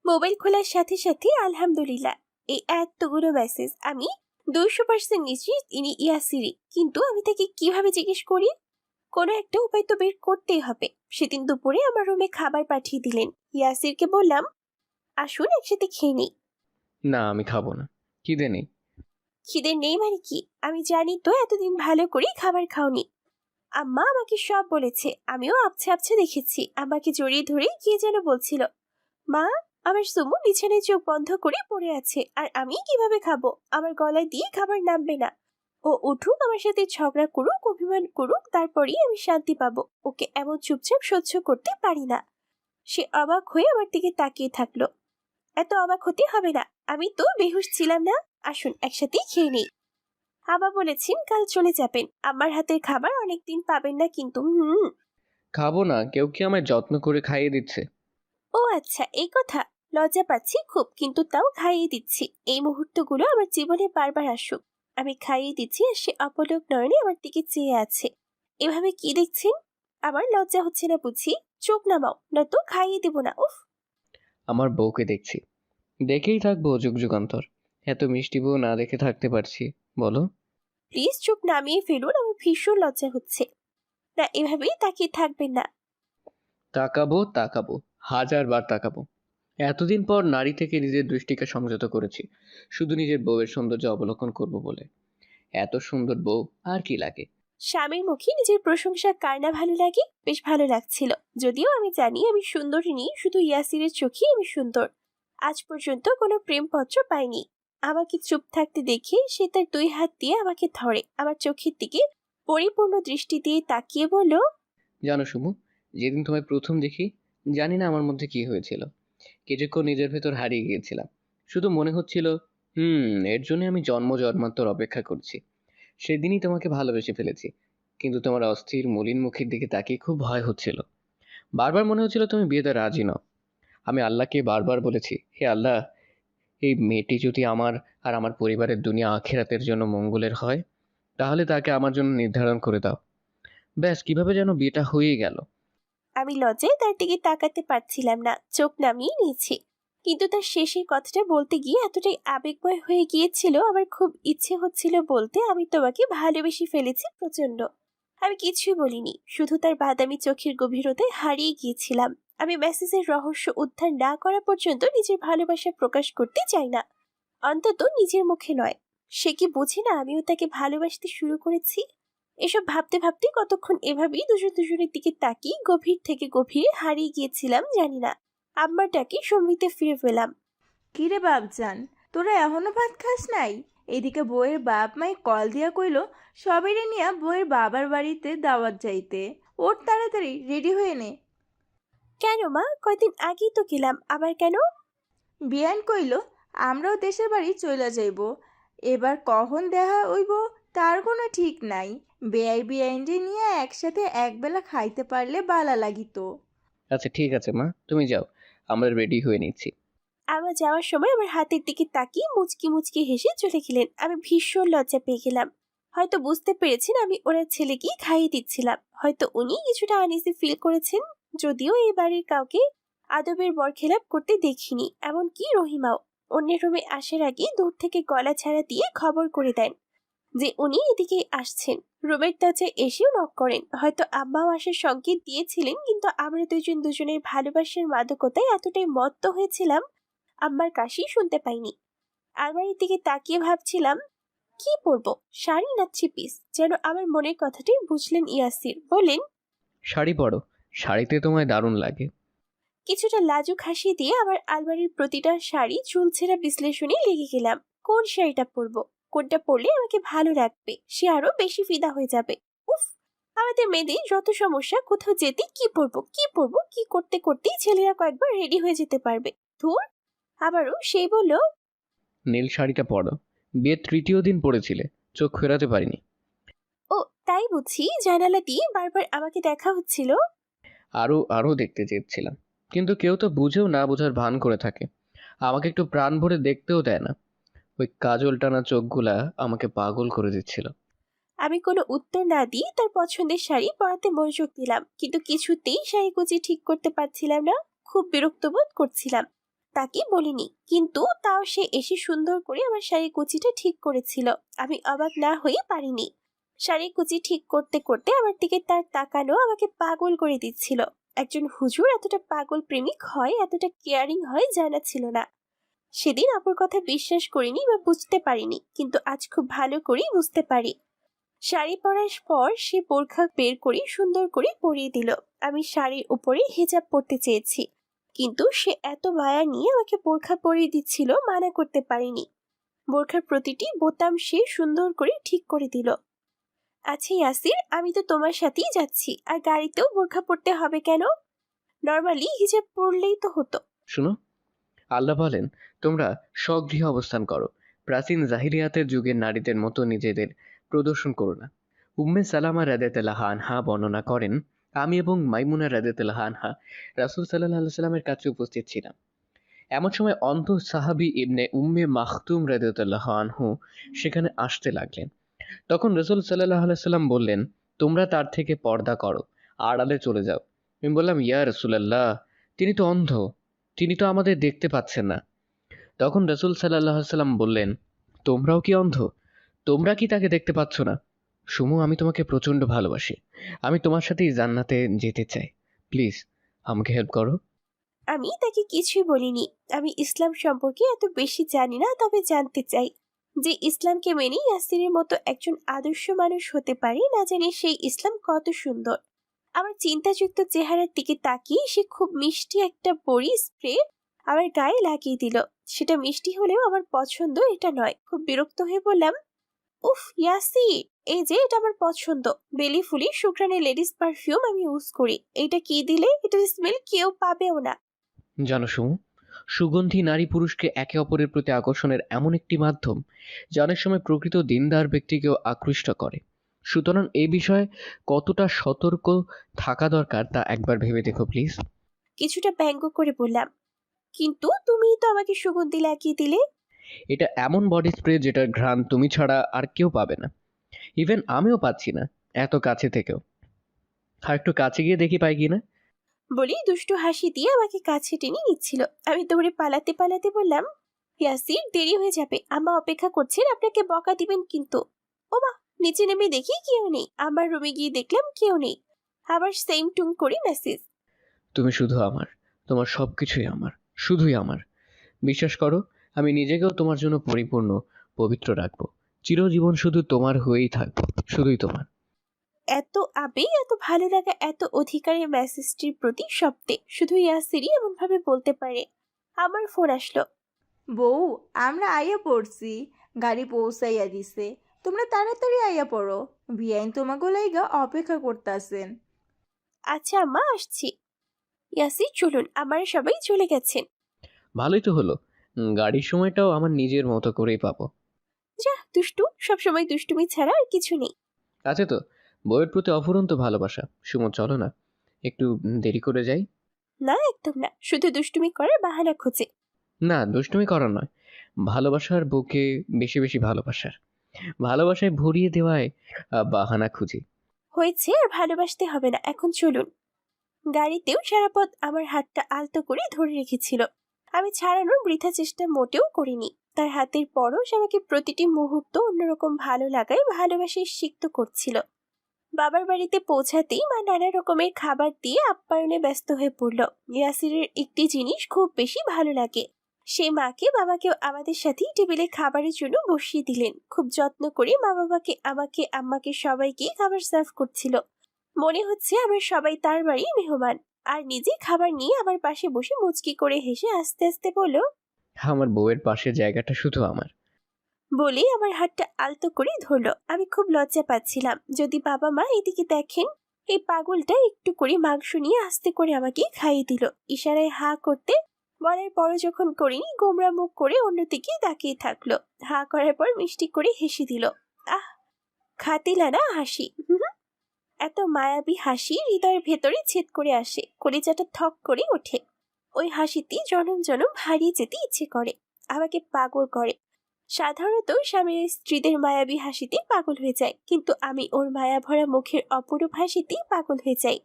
মোবাইল খোলার সাথে সাথে আলহামদুলিল্লাহ, এই এতগুলো মেসেজ আমি 200% নিশ্চিত ইনি ইয়াসিরি, কিন্তু আমি তাকে কিভাবে জিজ্ঞেস করি? কোনো একটা উপায় তো বের করতেই হবে। সেদিন দুপুরে আমার রুমে খাবার পাঠিয়ে দিলেন। ইয়াসিরকে বললাম, আসুন একসাথে খেয়ে নিই। না, আমি খাবো না। খিদে নেই। খিদে নেই মানে কি? আমি জানি তো এতদিন ভালো করে খাবার খাওনি। আম্মা আমাকে সব বলেছে, আমিও আবছা আবছা দেখেছি। আমাকে জড়িয়ে ধরে কে যেন বলছিল, মা, আমার সুমু বিছানায় চোখ বন্ধ করে পড়ে আছে, আর আমি কিভাবে খাবো? আমার গলায় দিয়ে খাবার নামবে না। ও উঠুক, আমার সাথে ঝগড়া করুক, অভিমান করুক, তারপরেই আমি শান্তি পাবো। ওকে এমন চুপচাপ সহ্য করতে পারি না। সে অবাক হয়ে আমার দিকে তাকিয়ে থাকলো। এত অবাক হতে হবে না, আমি তো বেহুশ ছিলাম না। আসুন একসাথেই খেয়ে নেই। আবা বলেছেন কাল চলে যাবেন, আমার হাতের খাবার অনেকদিন পাবেন না কিন্তু। খাবো না। কেউ কি আমায় যত্ন করে খাইয়ে দিচ্ছে? ও আচ্ছা, এই কথা। লজ্জা পাচ্ছি খুব, কিন্তু তাও খাইয়ে দিচ্ছি। এই মুহূর্তগুলো আমার জীবনে বারবার আসুক। আমি খাইয়ে দিচ্ছি আর সে অপলক নয়নে আমার দিকে চেয়ে আছে। এভাবে কি দেখছেন? আমার লজ্জা হচ্ছে না বুঝি? চোখ নামাও, নয়তো খাইয়ে দেব না। উফ! আমার বউকে দেখছি। দেখেই থাকবো যুগ যুগান্তর। এত মিষ্টি বউ না দেখে থাকতে পারছি? বলো। প্লিজ চোখ নামিয়ে ফেলুন, আমার ভীষণ লজ্জা হচ্ছে। না, এভাবেই তাকিয়ে থাকবেন না। তাকাবো তাকাবো, 1000 বার তাকাবো। এতদিন পর নারী থেকে নিজের দৃষ্টিকে সংযত করেছি, শুধু নিজের বউয়ের সৌন্দর্য অবলোকন করব বলে। এত সুন্দর বউ আর কি লাগে? স্বামীর মুখে নিজের প্রশংসা কার না ভালো লাগে? বেশ ভালো লাগছিল। যদিও আমি জানি আমি সুন্দরী নই, শুধু ইয়াসিরের চোখেই আমি সুন্দর। আজ পর্যন্ত কোনো প্রেমপত্র পাইনি। আমাকে চুপ থাকতে দেখে সে তার 2 হাত দিয়ে আমাকে ধরে, আমার চোখের দিকে পরিপূর্ণ দৃষ্টি দিয়ে তাকিয়ে বলল, জানো সুমু, যেদিন তোমায় প্রথম দেখি, জানি না আমার মধ্যে কি হয়েছিল। কিছুক্ষণ নিজের ভেতর হারিয়ে গিয়েছিলাম। শুধু মনে হচ্ছিল, এর জন্য আমি জন্ম জন্মান্তর অপেক্ষা করছি। সেদিনই তোমাকে ভালোবেসে ফেলেছি। কিন্তু তোমার অস্থির মলিন মুখের দিকে তাকিয়ে খুব ভয় হচ্ছিল। বারবার মনে হচ্ছিল তুমি বিয়েতে রাজি নও। আমি আল্লাহকে বারবার বলেছি, হে আল্লাহ, এই মেয়েটি যদি আমার আর আমার পরিবারের দুনিয়া আখিরাতের জন্য মঙ্গলের হয়, তাহলে তাকে আমার জন্য নির্ধারণ করে দাও। ব্যাস, কিভাবে যেন বিয়েটা হয়ে গেল। আমি লজ্জায় তার দিকে তাকাতে পারছিলাম না, চোখ নামিয়ে নিয়েছি। কিন্তু তার শেষের কথাটা বলতে গিয়ে এতটাই আবেগময় হয়ে গিয়েছিল, আমার খুব ইচ্ছে হচ্ছিল বলতে, আমি তোমাকে ভালোবেসে ফেলেছি প্রচন্ড। আমি কিছুই বলিনি, শুধু তার বাদামি চোখের গভীরতায় হারিয়ে গিয়েছিলাম। আমি মেসেজের রহস্য উদ্ধার না করা পর্যন্ত নিজের ভালোবাসা প্রকাশ করতে চাই না, অন্তত নিজের মুখে নয়। সে কি বোঝে না আমিও তাকে ভালোবাসতে শুরু করেছি? এসব ভাবতে ভাবতে কতক্ষণ এভাবেই দুজনের দিকে তাকিয়ে গভীর থেকে গভীরে হারিয়ে গিয়েছিলাম জানি না। আম্মার ডাকে সম্মিতে ফিরে পেলাম। কিরে বাপজান, তোরা এখনো ভাত খাস নাই? এদিকে বউয়ের বাপ মাই কল দিয়া কইল সবাইরে নিয়া বউয়ের বাবার বাড়িতে দাওয়াত যাইতে। ওর তাড়াতাড়ি রেডি হয়ে নে। কেন মা, কয়দিন আগেই তো গেলাম, আবার কেন? বিয়ান কইল আমরাও দেশের বাড়ি চইলা যাইব। এবার কখন দেখা হইব তার কোনো ঠিক নাই। বেয়াই বিয়াইনরে নিয়ে একসাথে একবেলা খাইতে পারলে বালা লাগিত। আচ্ছা ঠিক আছে মা, তুমি যাও, আমরা রেডি হয়ে নিচ্ছি। আমার যাওয়ার সময় আমার হাতের দিকে তাকিয়ে মুচকি মুচকি হেসে চলে গেলেন। আমি ভীষণ লজ্জা পেয়ে গেলাম। হয়তো বুঝতে পেরেছেন আমি ওনার ছেলেকে খাইয়ে দিচ্ছিলাম, হয়তো উনি কিছুটা আনইজি ফিল করেছেন। যদিও এই বাড়ির কাউকে আদবের বরখেলাপ করতে দেখিনি, এমনকি রহিমাও। অন্যের রুমে আসার আগে দূর থেকে গলা ছাড়া দিয়ে খবর করে দেন যে উনি এদিকে আসছেন। রুমের দরজায় এসেও নক করেন। হয়তো আম্মাও আসার সংকেত দিয়েছিলেন, কিন্তু আমরা দুজনের ভালোবাসার মাদকতায় এতটাই মত্ত হয়েছিলাম আম্মার কাশি শুনতে পাইনি। আলমারির দিকে তাকিয়ে ভাবছিলাম কি পরবো, শাড়ি না থ্রি পিস। যেন আমার মনের কথাটি বুঝলেন ইয়াসির, বলেন, শাড়ি পরো, শাড়িতে তোমায় দারুণ লাগে। কিছুটা লাজুক হাসি দিয়ে আবার আলমারির প্রতিটা শাড়ি চুলছেরা বিশ্লেষণে লেগে গেলাম। কোন শাড়িটা পরবো, কোনটা পরলে আমাকে ভালো লাগবে, সে আরো বেশি ফিদা হয়ে যাবে। উফ! আমাদের মেয়েদের যত সমস্যা, কোথাও যেতে কি করতে করতেই ছেলেরা কয়েকবার রেডি হয়ে যেতে পারবে। ধুর! আবারও সেই বলল, নীল শাড়িটা পরো, বিয়ের 3য় দিন পরেছিলে, চোখ ফেরাতে পারিনি। ও তাই বুঝি? জানালা দিয়ে বারবার আমাকে দেখা হচ্ছিল। আরো আরো দেখতে চেয়েছিলাম। কিন্তু কেউ তো বুঝেও না বোঝার ভান করে থাকে। আমাকে একটু প্রাণ ভরে দেখতেও দেয় না। ওই কাজল টানা চোখগুলা আমাকে পাগল করে দিচ্ছিল। আমি কোনো উত্তর না দিয়ে তার পছন্দের শাড়ি পরাতে মনোযোগ দিলাম, কিন্তু কিছুতেই শাড়ি কুচি ঠিক করতে পারছিলাম না। খুব বিরক্ত বোধ করছিলাম। তাকে বলিনি, কিন্তু তাও সে এসে সুন্দর করে আমার শাড়ি কুচিটা ঠিক করেছিল। আমি অবাক না হয়ে পারিনি। শাড়ি কুচি ঠিক করতে করতে আমার দিকে তার তাকানো আমাকে পাগল করে দিচ্ছিল। একজন হুজুর এতটা পাগল প্রেমিক হয়, এতটা কেয়ারিং হয় জানা ছিল না। সেদিন আপুর কথা বিশ্বাস করিনি বা বুঝতে পারিনি, কিন্তু আজ খুব ভালো করেই বুঝতে পারি। শাড়ি পরার পর সে বোরখা বের করে সুন্দর করে পরিয়ে দিল। আমি শাড়ির উপরে হিজাব পরতে চেয়েছি, কিন্তু সে এত মায়া নিয়ে আমাকে বোরখা পরিয়ে দিচ্ছিল, মানা করতে পারিনি। বোরখার প্রতিটি বোতাম সে সুন্দর করে ঠিক করে দিল। আচ্ছা ইয়াসির, আমি তো তোমার সাথেই যাচ্ছি, আর গাড়িতেও বোরখা পরতে হবে কেন? নর্মালি হিজাব পরলেই তো হতো। শুনো, আল্লাহ বলেন, তোমরা স্বগৃহে অবস্থান করো। প্রাচীন জাহিলিয়াতের যুগের নারীদের মতো নিজেদের প্রদর্শন করো না। উম্মে সালামা রাদিয়াল্লাহু আনহা বর্ণনা করেন, আমি এবং মাইমুনা রাদিয়াল্লাহু আনহা রাসূল সাল্লাল্লাহু আলাইহি সাল্লামের কাছে উপস্থিত ছিলাম। এমন সময় অন্ধ সাহাবী ইবনে উম্মে মাখতুম রাদিয়াল্লাহু আনহু সেখানে আসতে লাগলেন। তখন রাসূল সাল্লাল্লাহু আলাইহি সাল্লাম বললেন, তোমরা তার থেকে পর্দা করো, আড়ালে চলে যাও। আমি বললাম, ইয়া রাসূলুল্লাহ, তিনি তো অন্ধ, তিনি তো আমাদের দেখতে পাচ্ছেন না। তখন রাসূল সাল্লাল্লাহু আলাইহি সাল্লাম বললেন, তোমরাও কি অন্ধ? তোমরা কি তাকে দেখতে পাচ্ছ না? সুমু, আমি তোমাকে প্রচণ্ড ভালোবাসি। আমি তোমার সাথেই জান্নাতে যেতে চাই। প্লিজ আমাকে হেল্প করো। আমি তাকে কিছুই বলিনি। আমি ইসলাম সম্পর্কে এত বেশি জানি না, তবে জানতে চাই যে ইসলামকে মেনে ইয়াসিরের মতো একজন আদর্শ মানুষ হতে পারে, না জানি সেই ইসলাম কত সুন্দর। আমার চিন্তাযুক্ত চেহারার দিকে তাকিয়ে সে খুব মিষ্টি একটা বড়ি স্প্রে আমার গায়ে লাগিয়ে দিল। সেটা মিষ্টি হলেও আমার পছন্দ এটা নয়। খুব বিরক্ত হয়ে বললাম, উফ ইয়াসির, এই যে এটা আমার পছন্দ। বেলি ফুলি শুক্রানে লেডিস পারফিউম আমি ইউজ করি। এটা কি দিলে এটার স্মেল কেউ পাবেও না। জানো সুমু, সুগন্ধি নারী পুরুষকে একে অপরের প্রতি আকর্ষণের এমন একটি মাধ্যম যা অনেক সময় প্রকৃত দিনদার ব্যক্তিকেও আকৃষ্ট করে। সুতরাং এই বিষয়ে কতটা সতর্ক থাকা দরকার তা একবার ভেবে দেখো প্লিজ। কিছুটা ব্যঙ্গ করে বললাম, কিন্তু তুমিই তো আমাকে সুগন্ধি লাগিয়ে দিলে। এটা এমন বডি স্প্রে যেটার ঘ্রাণ তুমি ছাড়া আর কেউ পাবে না। ইভেন আমিও পাচ্ছি না এত কাছে থেকেও। আর একটু কাছে গিয়ে দেখি পাই কিনা। বলি দুষ্টু হাসি দিয়ে আমাকে কাছে টেনে নিচ্ছিল। আমি দৌড়ে পালাতে পালাতে বললাম, ইয়াসির দেরি হয়ে যাবে, আম্মা অপেক্ষা করছেন, আপনাকে বকা দিবেন কিন্তু। ওমা, নিচে নেমে দেখি কেউ নেই। আমার রুমে গিয়ে দেখলাম কেউ নেই। আবার সেম টুং করে মেসেজ। তুমি শুধু আমার, তোমার সব কিছুই আমার, শুধুই আমার। বিশ্বাস করো, আমি নিজেকেও তোমার জন্য পরিপূর্ণ, পবিত্র রাখবো। চিরজীবন শুধু তোমার হয়েই থাকবো, শুধুই তোমার। এত আবেগ, এত ভালো লাগা, এত অধিকারের মেসেজটির প্রতি শব্দে শুধু ইয়াসিরই এমন ভাবে বলতে পারে। আমার ফোন আসলো। বউ, আমরা আইয়া পড়ছি। গাড়ি পৌঁছাইয়া দিছে। তোমরা তাড়াতাড়ি আইয়া পড়ো। বিয়াইন তোমাকে লাইগা অপেক্ষা করতাছেন। আচ্ছা আম্মা, আসছি। ইয়াসির চলুন, আমার সবাই চলে গেছেন। ভালোই তো হলো, গাড়ির সময়টাও আমার নিজের মতো করেই পাবো। যা দুষ্টু, সবসময় দুষ্টুমি ছাড়া আর কিছু নেই। আছে তো বইয়ের প্রতি অফুরন্ত ভালোবাসা। সুমন, চলো না, একটু দেরি করে যাই। না একদম না, শুধু দুষ্টুমি করার বাহানা খুঁজে। না, দুষ্টুমি করার নয়, ভালোবাসার বুকে বেশি বেশি ভালোবাসার, ভালোবাসায় ভরিয়ে দেওয়ায় বাহানা খুঁজি। হয়েছে, আর ভালোবাসতে হবে না, এখন চলুন। গাড়িতেও সারা পথ আমার হাতটা আলতো করে ধরে রেখেছিল। আমি ছাড়ানোর বৃথা চেষ্টা মোটেও করিনি। তার হাতের পরশ আমাকে প্রতিটি মুহূর্ত অন্যরকম ভালো লাগায়, ভালোবাসায় সিক্ত করছিল। বাবার বাড়িতে পৌঁছাতেই মা নানা রকমের খাবার দিয়ে আপ্যায়নে ব্যস্ত হয়ে পড়ল। ইয়াসিরের একটি জিনিস খুব বেশি ভালো লাগে, সে মাকে বাবাকেও আমাদের সাথেই টেবিলে খাবারের জন্য বসিয়ে দিলেন। খুব যত্ন করে মা বাবাকে, আমাকে, আম্মাকে সবাইকে খাবার সার্ভ করছিল। মনে হচ্ছে আমরা সবাই তার বাড়ির মেহমান। আর নিজে খাবার নিয়ে আমার পাশে বসে মুচকি করে হেসে আস্তে আস্তে বলল, আমার বউয়ের পাশে জায়গাটা শুধু আমার। বলে আমার হাতটা আলতো করে ধরলো। আমি খুব লজ্জা পাচ্ছিলাম, যদি বাবা মা এদিকে দেখেন। এই পাগলটা একটু করে মাংস নিয়ে আস্তে করে আমাকে খাইয়ে দিল। ইশারায় হা করতে বলার পরও যখন করিনি, গোমরা মুখ করে অন্যদিকে তাকিয়ে থাকলো। হা করার পর মিষ্টি করে হেসে দিল। আহ, খাতিলানা হাসি। এত মায়াবী হাসি হৃদয়ের ভেতরে ছেদ করে আসে, কলিজাটা থক করে ওঠে। ওই হাসিতে জনম জনম হারিয়ে যেতে ইচ্ছে করে, আমাকে পাগল করে। সাধারণত স্বামীর স্ত্রীদের মায়াবী হাসিতে পাগল হয়ে যায়, কিন্তু আমি ওর মায়া ভরা মুখের অপরূপ হাসিতে পাগল হয়ে যাই।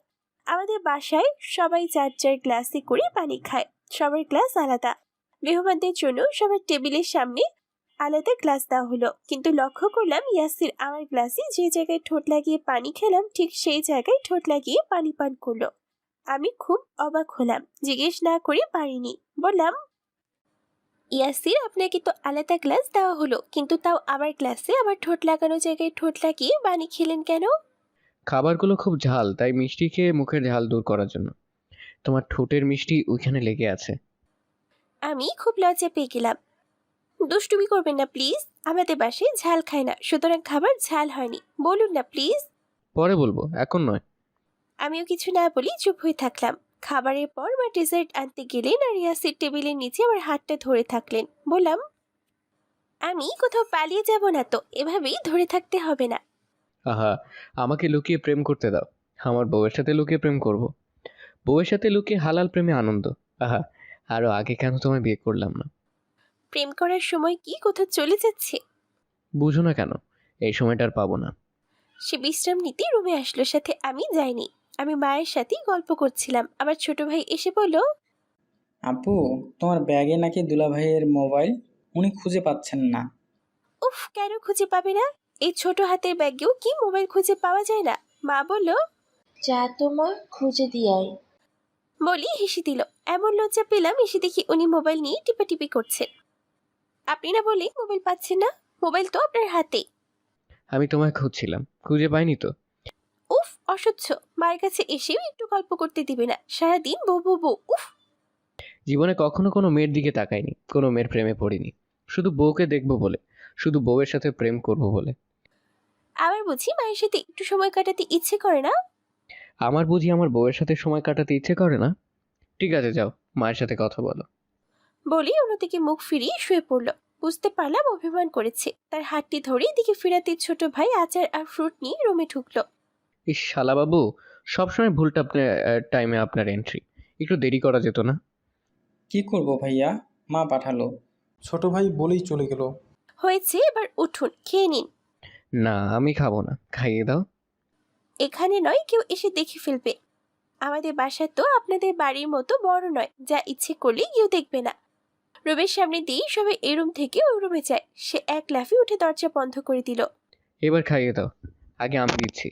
আমাদের বাসায় সবাই যার যার গ্লাসে করে পানি খায়, সবার গ্লাস আলাদা। মেহমানদের জন্য সবার টেবিলের সামনে আলাদা গ্লাস দেওয়া হলো, কিন্তু লক্ষ্য করলাম ইয়াসির আমার গ্লাসে যে জায়গায় ঠোঁট লাগিয়ে পানি খেলাম ঠিক সেই জায়গায় ঠোঁট লাগিয়ে পানি পান করলো। আমি খুব অবাক হলাম, জিজ্ঞেস না করে পারিনি। বললাম, ইয়াসির, আপনাকে তো আলাদা গ্লাস দেওয়া হলো, কিন্তু তাও আমার গ্লাসে আবার ঠোঁট লাগানো জায়গায় ঠোঁট লাগিয়ে পানি খেলেন কেন? খাবারগুলো খুব ঝাল, তাই মিষ্টি খেয়ে মুখের ঝাল দূর করার জন্য। তোমার ঠোঁটের মিষ্টি ওইখানে লেগে আছে। আমি খুব লজ্জা পেয়ে গেলাম। দুষ্টুমি করবেন না প্লিজ, আমাদের বাসায় ঝাল খায় না, সুতরাং খাবার ঝাল হয়নি, বলুন না প্লিজ। পরে বলবো, এখন নয়। আমিও কিছু না বলি চুপ হয়ে থাকলাম। খাবারের পর মা ডেজার্ট আনতে গেলেন আর ইয়াসির টেবিলের নিচে আমার হাতটা ধরে থাকলেন। বললাম, আমি কোথাও পালিয়ে যাব না তো, এভাবেই ধরে থাকতে হবে না। আহা, আমাকে লুকিয়ে প্রেম করতে দাও। আমার বউয়ের সাথে লুকিয়ে প্রেম করব। বউয়ের সাথে লুকিয়ে হালাল প্রেমে আনন্দ। আহা, আরো আগে কেন তোমায় বিয়ে করলাম না? প্রেম করার সময় কি কোথাও চলে যাচ্ছে? বুঝো না কেন? এই সময়টা আর পাবো না। সে বিশ্রাম নিতে রুমে আসলো, সাথে আমি যাইনি। আমি মায়ের সাথেই গল্প করছিলাম, আমার ছোট ভাই এসে বলল, আপু, তোমার ব্যাগে নাকি দুলাভাইয়ের মোবাইল, উনি খুঁজে পাচ্ছেন না। উফ, কেন খুঁজে পাবে না? এই ছোট হাতের ব্যাগেও কি মোবাইল খুঁজে পাওয়া যায় না? মা বলল, যা তোমার খুঁজে দিয়াই। বলি হেসে দিল। এমন লজ্জা পেলাম এসে দেখি উনি মোবাইল নিয়ে টিপাটিপি করছেন। আপনি না বলেই মোবাইল পাচ্ছেন না, মোবাইল তো আপনার হাতে। আমি তোমায় খুঁজছিলাম, খুঁজে পাইনি তো। উফ, অসহ্য। মায়ের কাছে এসেও একটু গল্প করতে দিবে না, সারাদিন বউ বউ বউ। উফ। জীবনে কখনো কোনো মেয়ের দিকে তাকাইনি, কোনো মেয়ের প্রেমে পড়িনি। শুধু বউকে দেখবো বলে, শুধু বউয়ের সাথে প্রেম করব বলে। আবার বুঝি মায়ের সাথে একটু সময় কাটাতে ইচ্ছে করে না? আমার বুঝি আমার বউয়ের সাথে সময় কাটাতে ইচ্ছে করে না? ঠিক আছে, যাও মায়ের সাথে কথা বলো। বলি অন্যদিকে মুখ ফিরিয়ে শুয়ে পড়ল। বুঝতে পারলাম অভিমান করেছে। তার হাতটি ধরে দিকে ফিরাতে ছোট ভাই আচার আর ফ্রুট নিয়ে রুমে ঢুকলো। ইস শালাবাবু, সবসময় ভুলটা আপনার টাইমে আপনার এন্ট্রি। একটু দেরি করা যেত না? কি করব ভাইয়া, মা পাঠালো। ছোট ভাই বলেই চলে গেল। হয়েছে, এবার উঠুন, খেয়ে নিন। না, আমি খাবো না, খাইয়ে দাও। এখানে নয়, কেউ এসে দেখে ফেলবে। আমাদের বাসা তো আপনাদের বাড়ির মতো বড় নয়, যা ইচ্ছে করলে কেউ দেখবে না। রুমের সামনে দিয়ে সবাই এই রুম থেকে ওই রুমে যায়। সে এক লাফে উঠে দরজা বন্ধ করে দিল। এবার খাইয়ে দাও, আগে আমি দিচ্ছি।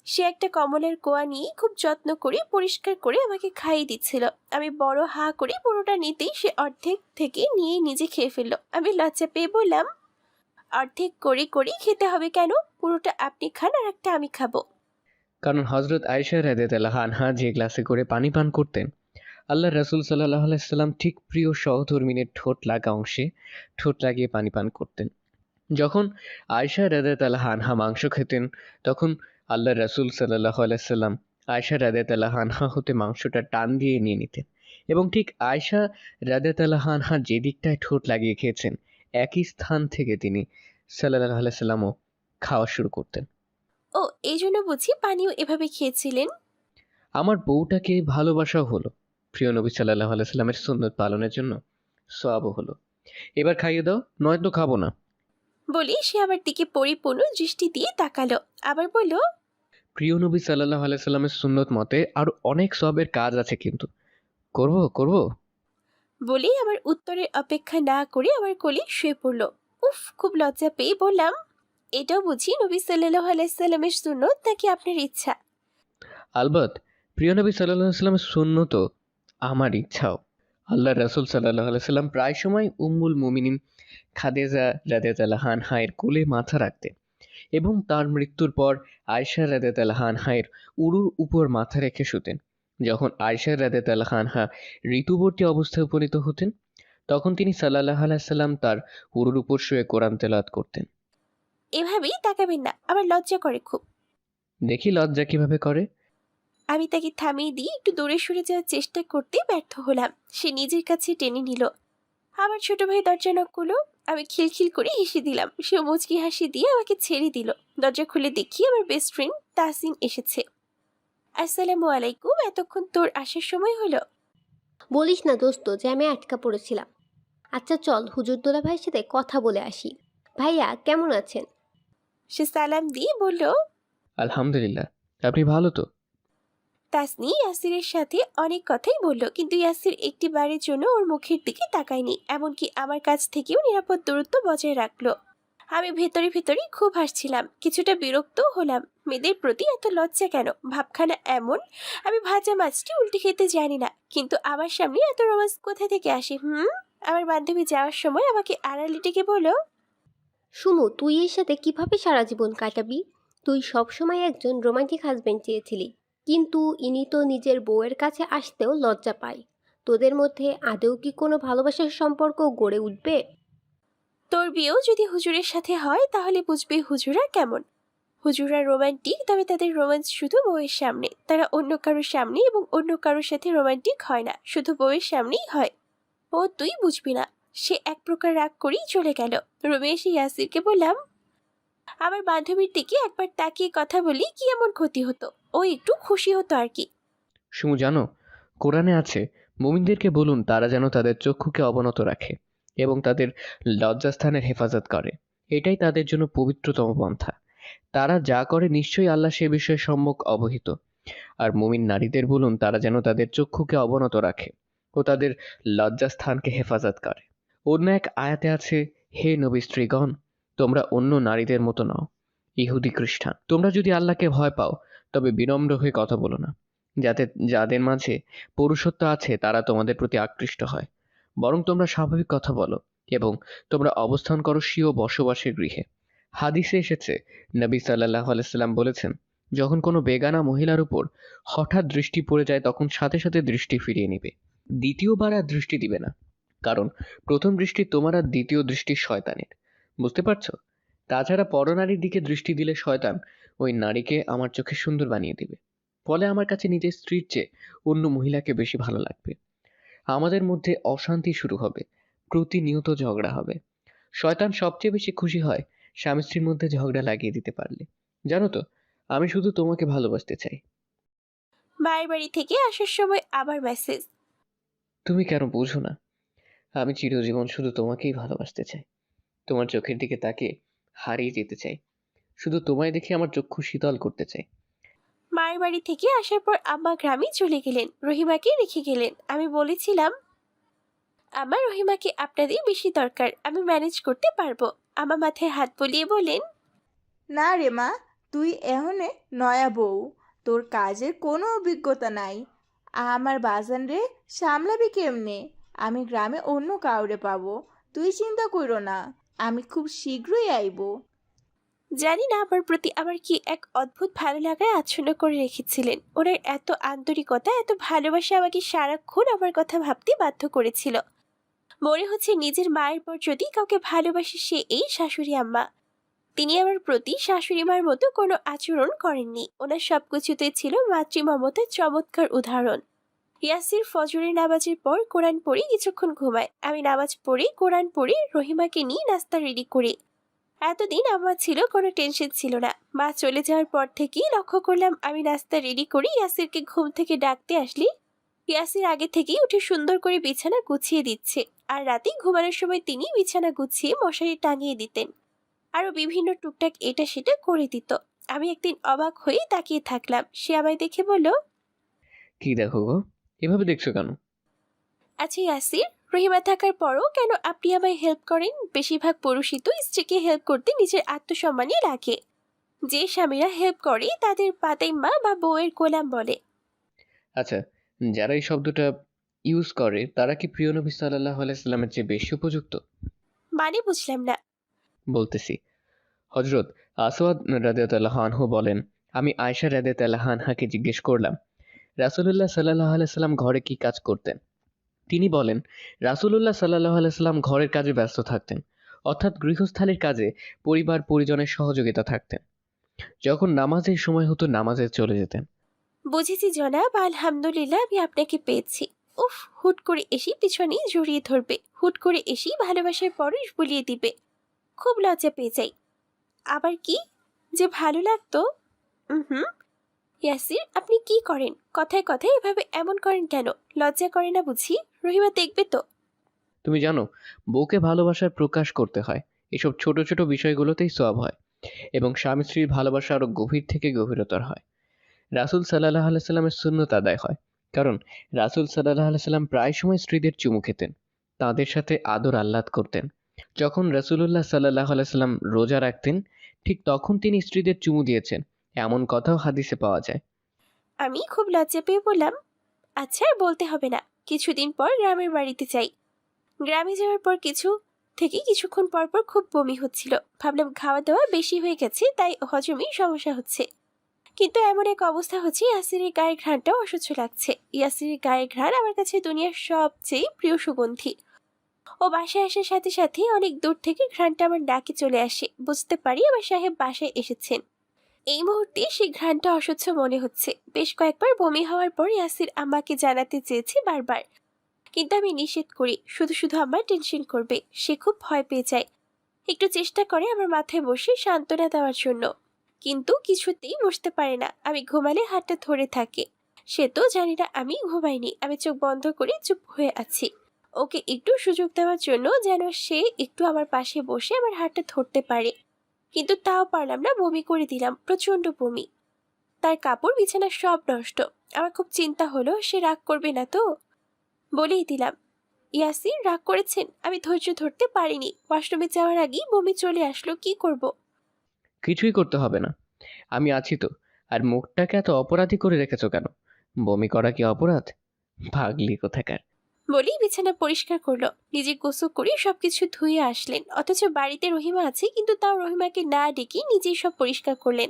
সে একটা কমলের কোয়া নিয়ে খুব যত্ন করে পরিষ্কার করে আমাকে খাইয়ে দিচ্ছিল। আমি বড় হা করে পুরোটা নিতেই সে অর্ধেক থেকে নিয়ে নিজে খেয়ে ফেললো। আমি লজ্জা পেয়ে বললাম, অর্ধেক করে করে খেতে হবে কেন? পুরোটা আপনি খান আর একটা আমি খাবো। কারণ হজরত আয়েশা রাদিয়াল্লাহু আনহা যে গ্লাসে করে পানি পান করতেন, আল্লাহ রাসূল সাল্লাল্লাহু আলাইহি সাল্লাম ঠিক প্রিয় সহধর্মিনীর ঠোঁট লাগা অংশে ঠোঁট লাগিয়ে পানি পান করতেন। যখন আয়েশা রাদিয়াল্লাহু আনহা মাংস খেতেন, তখন আল্লাহ রাসূল সাল্লাল্লাহু আলাইহি সাল্লাম আয়েশা রাদিয়াল্লাহু আনহা হতে মাংসটা টান দিয়ে নিয়ে নিতেন, এবং ঠিক আয়েশা রাদিয়াল্লাহু আনহা যে দিকটায় ঠোঁট লাগিয়ে খেয়েছেন, একই স্থান থেকে তিনি সাল্লাল্লাহু আলাইহি সাল্লামও খাওয়া শুরু করতেন। ও, এই জন্য বুঝি পানিও এভাবে খেয়েছিলেন? আমার বউটাকে ভালোবাসা হলো, প্রিয় নবী সাল্লাল্লাহু আলাইহি সাল্লামের সুন্নত পালনের জন্য সওয়াবও হলো। এবার খাইয়ে দাও, নয়তো খাবো না। বলি সে আমার দিকে পরিপূর্ণ দৃষ্টি দিয়ে তাকালো। আবার বলল, প্রিয় নবী সাল্লাল্লাহু আলাইহি সাল্লামের সুন্নত মতে আরো অনেক সওয়াবের কাজ আছে, কিন্তু করব। বলি আমার উত্তরের অপেক্ষা না করে আমার কোলে শুয়ে পড়ল। উফ, খুব লজ্জা পেয়ে বললাম, এটাও বুঝি নবী সাল্লাল্লাহু আলাইহি সাল্লামের সুন্নত নাকি আপনার ইচ্ছা? আলবত প্রিয় নবী সাল্লাল্লাহু আলাইহি সাল্লামের সুন্নত আমার ইচ্ছাও। আল্লাহ রাসূল সাল্লাল্লাহু আলাইহি সাল্লাম প্রায় সময় উম্মুল মুমিনিন খাদিজা রাদিয়াল্লাহু আনহা এর কোলে মাথা রাখতেন, এবং তার মৃত্যুর পর আয়েশা রাদিয়াল্লাহু আনহা এর উরুর উপর মাথা রেখে শুতেন। যখন আয়েশা রাদিয়াল্লাহু আনহা ঋতুবর্তী অবস্থায় উপনীত হতেন, তখন তিনি সাল্লাল্লাহু আলাইহি সাল্লাম তার উরুর উপর শুয়ে কোরআন তেলাওয়াত করতেন। এভাবেই তাকাবেন না, আমার লজ্জা করে খুব। দেখি লজ্জা কিভাবে করে। আমি তাকে থামিয়ে দিয়ে একটু দূরে সরে যাওয়ার চেষ্টা করতে ব্যর্থ হলাম। সে নিজের কাছে টেনে নিল। আমার ছোট ভাই দরজা নক করলো। আমি খিলখিল করে হেসে দিলাম। সে মুচকি হাসি দিয়ে আমাকে ছেড়ে দিল। দরজা খুলে দেখি আমার বেস্ট ফ্রেন্ড তাসিন এসেছে। আসসালামু আলাইকুম, এতক্ষণ তোর আসার সময় হলো? বলিস না দোস্ত, জ্যামে আটকা পড়েছিলাম। আচ্ছা চল হুজুরদোলা ভাইয়ের সাথে কথা বলে আসি। ভাইয়া কেমন আছেন? সে সালাম দিয়ে বলল, আলহামদুলিল্লাহ। আপনি ভালো তো? তাসনি ইয়াসিরের সাথে অনেক কথাই বলল, কিন্তু ইয়াসির একটি বারের জন্য ওর মুখের দিকে তাকায়নি, এমনকি আমার কাছ থেকেও নিরাপদ দূরত্ব বজায় রাখলো। আমি ভেতরে ভেতরে খুব হাসছিলাম, কিছুটা বিরক্তও হলাম। মেয়েদের প্রতি এত লজ্জা কেন? ভাবখানা এমন, আমি ভাজা মাছটি উল্টে খেতে জানি না, কিন্তু আমার সামনে এত রোমান্স কোথা থেকে আসে? আমার বান্ধবী যাওয়ার সময় আমাকে আড়ালে ডেকে বলো, সুমু, তুই এর সাথে কিভাবে সারা জীবন কাটাবি? তুই সবসময় একজন রোমান্টিক হাজবেন্ড চেয়েছিলি, কিন্তু ইনি তো নিজের বউয়ের কাছে আসতেও লজ্জা পায়। তোদের মধ্যে আদৌ কি কোনো ভালোবাসার সম্পর্ক গড়ে উঠবে? তোর বিয়েও যদি হুজুরের সাথে হয় তাহলে বুঝবি হুজুরা কেমন। হুজুরা রোমান্টিক, তবে তাদের রোম্যান্স শুধু বউয়ের সামনে, তারা অন্য কারোর সামনে এবং অন্য কারোর সাথে রোমান্টিক হয় না, শুধু বউয়ের সামনেই হয়। ও তুই বুঝবি না। সে এক প্রকার রাগ করেই চলে গেল। রুমে এসে ইয়াসিরকে বললাম, আমার বান্ধবীর দিকে একবার তাকিয়ে কথা বলি কি এমন ক্ষতি হতো? ও একটু খুশি হতো আর কি। সুমু জানো, কোরআনে আছে মুমিনদেরকে বলুন তারা যেন তাদের চক্ষুকে অবনত রাখে এবং তাদের লজ্জাস্থানের হেফাজত করে। এটাই তাদের জন্য পবিত্রতম পন্থা। তারা যা করে নিশ্চয়ই আল্লাহ সে বিষয়ে সম্যক অবহিত। আর মুমিন নারীদের বলুন তারা যেন তাদের চক্ষুকে অবনত রাখে ও তাদের লজ্জাস্থানকে হেফাজত করে। অন্য এক আয়াতে আছে, হে নবী স্ত্রীগণ, তোমরা অন্য নারীদের মতো নও, ইহুদি খ্রিস্টান। তোমরা যদি আল্লাহকে ভয় পাও তবে বিনম্র হয়ে কথা বলো না, যাতে যাদের মাঝে পুরুষত্ব আছে তারা তোমাদের প্রতি আকৃষ্ট হয়। বরং তোমরা স্বাভাবিক কথা বলো এবং তোমরা অবস্থান করো স্বীয় বসবাসের গৃহে। হাদিসে এসেছে, নবী সাল্লাল্লাহু আলাইহি সাল্লাম বলেছেন, যখন কোনো বেগানা মহিলার উপর হঠাৎ দৃষ্টি পড়ে যায় তখন সাথে সাথে দৃষ্টি ফিরিয়ে নিবে, দ্বিতীয়বার আর দৃষ্টি দিবে না, কারণ প্রথম দৃষ্টি তোমার আর দ্বিতীয় দৃষ্টি শয়তানের। বুঝতে পারছো? তাছাড়া পরনারীর দিকে দৃষ্টি দিলে শয়তান ওই নারীকে আমার চোখে সুন্দর বানিয়ে দিবে, ফলে আমার কাছে নিজের স্ত্রীর চেয়ে অন্য মহিলাকে বেশি ভালো লাগবে। আমাদের মধ্যে অশান্তি শুরু হবে, প্রতিনিয়ত ঝগড়া হবে। শয়তান সবচেয়ে বেশি খুশি হয় স্বামী স্ত্রীর মধ্যে ঝগড়া লাগিয়ে দিতে পারলে। জানো তো, আমি শুধু তোমাকে ভালোবাসতে চাই। মায়ের বাড়ি থেকে আসার সময় আবার মেসেজ, তুমি কেন বুঝো না? আমি চিরজীবন শুধু তোমাকেই ভালোবাসতে চাই, তোমার চোখের দিকে তাকিয়ে হারিয়ে যেতে চাই, শুধু তোমায় দেখে আমার চক্ষু শীতল করতে চাই। মায়ের বাড়ি থেকে আসার পর আম্মা গ্রামে চলে গেলেন, রহিমাকে রেখে গেলেন। আমি বলেছিলাম, আমার রহিমাকে আপনাদের বেশি দরকার, আমি ম্যানেজ করতে পারবো। আমার মাথায় হাত বুলিয়ে বলেন, না রে মা, তুই এহনে নয়া বউ, তোর কাজের কোনো অভিজ্ঞতা নাই। আমার বাজান রে সামলাবি কেমনে? আমি গ্রামে অন্য কাউরে পাবো, তুই চিন্তা কইরো না, আমি খুব শীঘ্রই আইবো। জানি না আমার প্রতি আমার কি এক অদ্ভুত ভালো লাগায় আচ্ছন্ন করে রেখেছিলেন। ওনার এত আন্তরিকতা, এত ভালোবাসা আমাকে সারাক্ষণ আমার কথা ভাবতে বাধ্য করেছিল। মনে হচ্ছে নিজের মায়ের পর যদি কাউকে ভালোবাসে সে এই শাশুড়ি আম্মা। তিনি আমার প্রতি শাশুড়ি মার মতো কোনো আচরণ করেননি, ওনার সবকিছুতে ছিল মাতৃ মমতার চমৎকার উদাহরণ। ইয়াসির ফজরের নামাজের পর কোরআন পড়ে কিছুক্ষণ ঘুমায়। আমি নামাজ পড়ে কোরআন পড়ে রহিমাকে নিয়ে নাস্তা রেডি করি। এতদিন আমার ছিল কোনো টেনশন ছিল না। মা চলে যাওয়ার পর থেকেই লক্ষ্য করলাম আমি নাস্তা রেডি করি ইয়াসিরকে ঘুম থেকে ডাকতে আসলি ইয়াসির আগে থেকেই উঠে সুন্দর করে বিছানা গুছিয়ে দিচ্ছে। আর রাতে ঘুমানোর সময় তিনি বিছানা গুছিয়ে মশারি টাঙিয়ে দিতেন, আরো বিভিন্ন টুকটাক এটা সেটা করে দিত। আমি একদিন অবাক হয়ে তাকিয়ে থাকলাম। সে আমায় দেখে বলল, কি দেখো গো, এভাবে দেখছো কেন? আচ্ছা ইয়াসির, রহিমা থাকার পরও কেন আপনি আমায় হেল্প করেন? বেশিরভাগ পুরুষই তো স্ত্রীকে হেল্প করতে নিজের আত্মসম্মানই লাগে। যে স্বামীরা হেল্প করে তাদের পাতাইম্মা বা বউয়ের গোলাম বলে। আচ্ছা, যারা এই শব্দটা ইউজ করে তারা কি প্রিয় নবী সাল্লাল্লাহু আলাইহি সাল্লামের চেয়ে বেশি উপযুক্ত? মানে বুঝলাম না। বলতেছি, হযরত আসওয়াদ রাদিয়াল্লাহু আনহু বলেন, আমি আয়েশা রাদিয়াল্লাহু আনহাকে জিজ্ঞেস করলাম, রাসূলুল্লাহ সাল্লাল্লাহু আলাইহি সাল্লাম ঘরে কি কাজ করতেন? তিনি বলেন, রাসূলুল্লাহ সাল্লাল্লাহু আলাইহি সাল্লাম ঘরের কাজে ব্যস্ত থাকতেন, অর্থাৎ গৃহস্থালির কাজে পরিবার পরিজনের সহযোগিতা থাকতেন। যখন নামাজের সময় হতো নামাজে চলে যেতেন। বুঝেছি জনাব, আলহামদুলিল্লাহ আমি আপনাকে পেয়েছি। উফ, হুট করে এসেই পিছনে জড়িয়ে ধরবে, হুট করে এসেই ভালোবাসার পরশ বুলিয়ে দিবে। খুব লজ্জা পেয়ে যাই। আবার কি যে ভালো লাগতো। হুম, ইয়াসির, আপনি কি করেন? কথায় কথায় এভাবে এমন করেন কেন? লজ্জা করে না বুঝি? রহিমা দেখবে তো। তুমি জানো, বউকে ভালোবাসার প্রকাশ করতে হয়। এসব ছোট ছোট বিষয়গুলোতেই সওয়াব হয় এবং স্বামী স্ত্রীর ভালোবাসা আরো গভীর থেকে গভীরতর হয়। রাসূল সাল্লাল্লাহু আলাইহি সাল্লামের সুন্নত আদায় হয়। কারণ রাসূল সাল্লাল্লাহু আলাইহি সাল্লাম প্রায় সময় স্ত্রীদের চুমু খেতেন, তাদের সাথে আদর আহ্লাদ করতেন। যখন রাসূলুল্লাহ সাল্লাল্লাহু আলাইহি সাল্লাম রোজা রাখতেন, ঠিক তখন তিনি স্ত্রীদের চুমু দিয়েছেন, এমন কথাও হাদিসে পাওয়া যায়। আমি খুব লজ্জা পেয়ে বললাম, আচ্ছা আর বলতে হবে না। কিছুদিন পর গ্রামের বাড়িতে যাই। গ্রামে যাওয়ার পর কিছুক্ষণ পর পর খুব বমি হচ্ছিল। ভাবলাম খাওয়া দাওয়া বেশি হয়ে গেছে, তাই হজমে সমস্যা হচ্ছে। কিন্তু এমন এক অবস্থা হচ্ছে, ইয়াসিরের গায়ের ঘ্রাণটাও অসহ্য লাগছে। ইয়াসিরের গায়ের ঘ্রাণ আমার কাছে দুনিয়ার সবচেয়ে প্রিয় সুগন্ধি। ও বাসায় আসার সাথে সাথে অনেক দূর থেকে ঘ্রাণটা আমার নাকে চলে আসে। বুঝতে পারি আমার সাহেব বাসায় এসেছেন। এই মুহূর্তে সেই ঘ্রাণটা অসহ্য মনে হচ্ছে। বেশ কয়েকবার বমি হওয়ার পর ইয়াসির আম্মাকে জানাতে চেয়েছি বারবার, কিন্তু আমি নিষেধ করি। শুধু শুধু আম্মা টেনশন করবে, সে খুব ভয় পেয়ে যায়। একটু চেষ্টা করে আমার মাথায় বসে সান্ত্বনা দেওয়ার জন্য, কিন্তু কিছুতেই বসতে পারে না। আমি ঘুমালে হাতটা ধরে থাকে। সে তো জানি না আমি ঘুমাইনি। আমি চোখ বন্ধ করে চুপ হয়ে আছি, ওকে একটু সুযোগ দেওয়ার জন্য, যেন সে একটু আমার পাশে বসে আমার হাতটা ধরতে পারে। কিন্তু তাও পারলাম না, বমি করে দিলাম, প্রচন্ড বমি। তার কাপড় বিছানা সব নষ্ট। আমার খুব চিন্তা হলো সে রাগ করবে না তো। বলেই দিলাম, ইয়াসির রাগ করেছেন? আমি ধৈর্য ধরতে পারিনি। ওয়াশরুমে যাওয়ার আগেই বমি চলে আসলো, কি করব? কিছুই করতে হবে না, আমি আছি তো। আর মুখটাকে এত অপরাধী করে রেখেছো কেন? বমি করা কি অপরাধ? পাগলি কোথাকার। বলেই বিছানা পরিষ্কার করলো। নিজে গোসল করে সবকিছু ধুয়ে আসলেন, অথচ বাড়িতে রহিমা আছে, কিন্তু তাও রহিমাকে না ডেকে নিজেই সব পরিষ্কার করলেন।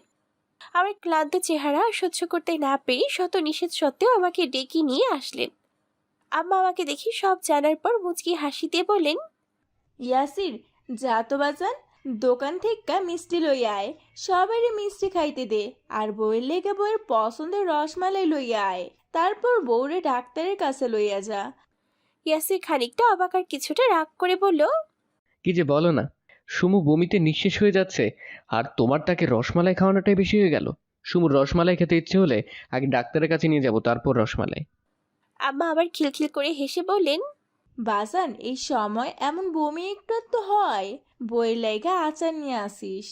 আমার ক্লান্ত চেহারা সহ্য করতে না পেরে শত নিষেধ সত্ত্বেও আমাকে ডেকে নিয়ে আসলেন। আম্মা আমাকে দেখি সব জানার পর মুচকি হাসি দিয়ে বললেন, ইয়াসির, যা তো বাজান, দোকান থেকে মিষ্টি লই আয়। সবারই মিষ্টি খাইতে দে। আর বউয়ের লেগে বউয়ের পছন্দের রসমালাই লইয়া আয়। তারপর বউরে ডাক্তারের কাছে লইয়া যা। ইয়াসির খানিকটা অবাক আর কিছুটা রাগ করে বলল, কি যে বলো না, সুমু বমিতে নিঃশেষ হয়ে যাচ্ছে আর তোমার তাকে রসমালাই খাওয়ানোটাই বেশি হয়ে গেল। সুমুর রসমালাই খেতে ইচ্ছে হলে আগে ডাক্তারের কাছে নিয়ে যাব, তারপর রসমালাই। আম্মা আবার খিলখিল করে হেসে বললেন, বাজান, এই সময় এমন বমি একটু তো হয়। বইয়ের লাইগা আচার নিয়ে আসিস।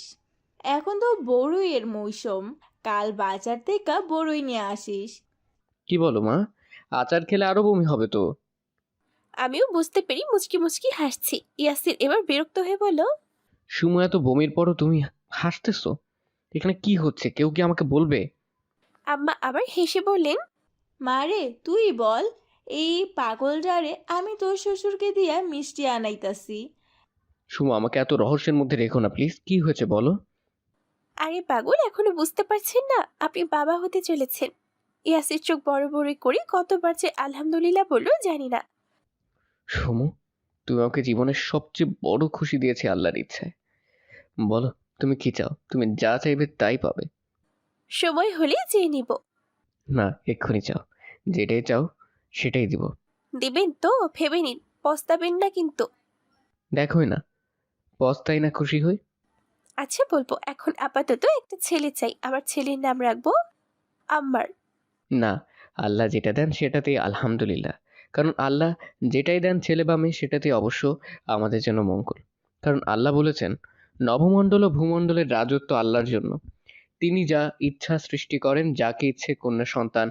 এখন তো বড়ইয়ের মৌসুম। কাল বাজার থেকে বড়ই নিয়ে আসিস। কি বলো মা? আচার খেলে আরো বমি হবে তো। আমিও বুঝতে পেরে মুচকি মুচকি হাসছি। ইয়াসির এবার বিরক্ত হয়ে বলল, সুমু এত বমির পরও তুমি হাসতেছো, এখানে কি হচ্ছে কেউ কি আমাকে বলবে? আম্মা আবার হেসে বললেন, মারে, তুই বল। এই পাগলটারে আমি তোর শ্বশুরকে দিয়া মিষ্টি আনাইতাছি। সুমু, আমাকে এত রহস্যের মধ্যে রেখো না প্লিজ, কি হয়েছে বলো। আরে পাগল, এখনো বুঝতে পারছেন না? আপনি বাবা হতে চলেছেন। ইয়াসির চোখ বড় বড় করে কতবার যে আলহামদুলিল্লাহ বললো জানি না। সুমু, তুমি আমাকে জীবনের সবচেয়ে বড় খুশি দিয়েছে আল্লাহর ইচ্ছায়। বলো, তুমি কি চাও? তুমি যা চাইবে তাই পাবে। সময় হলে চেয়ে নিব। না, এক্ষুনি চাও, যেটাই চাও সেটাই দিব। দেবেন তো? ভেবে নিন, পস্তাবেন না কিন্তু। দেখোই না, পস্তাই না খুশি হই। আচ্ছা বলবো, এখন আপাতত একটা ছেলে চাই। আমার ছেলের নাম রাখবো আম্মার। না, আল্লাহ যেটা দেন সেটাতেই আলহামদুলিল্লাহ। কারণ আল্লাহ যেটাই দেন ছেলে বা মেয়ে সেটাতেই অবশ্য আমাদের জন্য মঙ্গল। কারণ আল্লাহ বলেছেন, নভমণ্ডল ও ভূমণ্ডলের রাজত্ব আল্লাহর জন্য। তিনি যা ইচ্ছা সৃষ্টি করেন, যাকে ইচ্ছে কন্যা সন্তান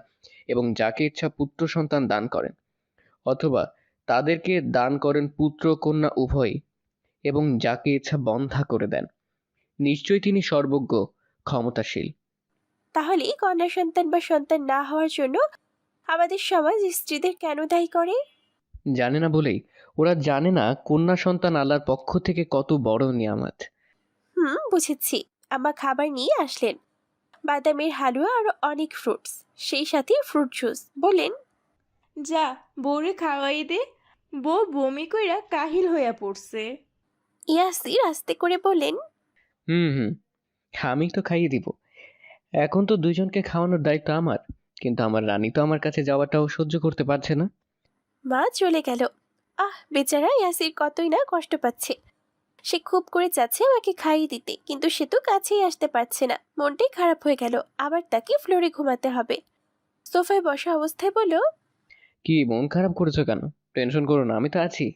এবং যাকে ইচ্ছা পুত্র সন্তান দান করেন, অথবা তাদেরকে দান করেন পুত্র কন্যা উভয়ই, এবং যাকে ইচ্ছা বন্ধ্যা করে দেন। নিশ্চয়ই তিনি সর্বজ্ঞ, ক্ষমতাশীল। তাহলে কন্যা সন্তান বা সন্তান না হওয়ার জন্য আমাদের সমাজ স্ত্রীদের কেন দায়ী করে? জানে না বলেই। ওরা জানে না কন্যা সন্তান আল্লাহর পক্ষ থেকে কত বড় নিয়ামত। বুঝেছি। আম্মা খাবার নিয়ে আসলেন, বাদামের হালুয়া আর অনেক ফ্রুটস, সেই সাথে ফ্রুট জুস। বলেন, যা, বউরে খাওয়াই দে। বউ বমি কইরা কাহিল হইয়া পড়ছে। ইয়াসির আস্তে করে বলেন, হুম, আমি তো খাইয়ে দিব। এখন তো দুইজনকে খাওয়ানোর দায়িত্ব আমার, কিন্তু আমার রানী তো আমার কাছে যাওয়াটাও সহ্য করতে পারছে না। মা চলে গেল। বেচারা ইয়াসির কতই না কষ্ট পাচ্ছে। সে খুব করে চাচ্ছে আমাকে খাইয়ে দিতে, কিন্তু সে তো কাছেই আসতে পারছে না। মনটাই খারাপ হয়ে গেল। আবার তাকে ফ্লোরে ঘুমাতে হবে। সোফায় বসা অবস্থায় বলল, কি মন খারাপ করেছো কেন? টেনশন করো না, আমি তো আছি।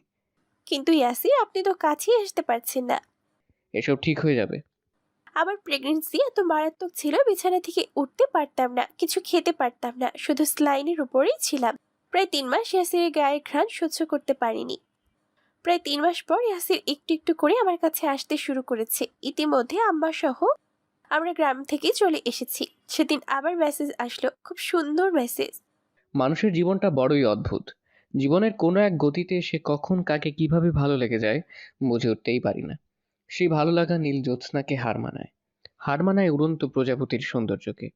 কিন্তু ইয়াসির, আপনি তো কাছেই আসতে পারছেন না। এসব ঠিক হয়ে যাবে। আমার প্রেগনেন্সি এত মারাত্মক ছিল, বিছানা থেকে উঠতে পারতাম না, কিছু খেতে পারতাম না, শুধু স্লাইনের উপরেই ছিলাম। প্রায় 3 মাস ইয়াসিরের গায়ের ঘ্রাণ সহ্য করতে পারিনি। প্রায় 3 মাস পর ইয়াসির একটু একটু করে আমার কাছে আসতে শুরু করেছে। ইতিমধ্যে আম্মা সহ আমরা গ্রাম থেকে চলে এসেছি। সেদিন আবার মেসেজ আসলো, খুব সুন্দর মেসেজ। মানুষের জীবনটা বড়ই অদ্ভুত। জীবনের কোনো এক গতিতে সে কখন কাকে কিভাবে ভালো লেগে যায় বুঝে উঠতেই পারি না। সেই ভালো লাগা নীল জ্যোৎস্নাকে হার মানায় উড়ন্ত প্রজাপতির সৌন্দর্যকে,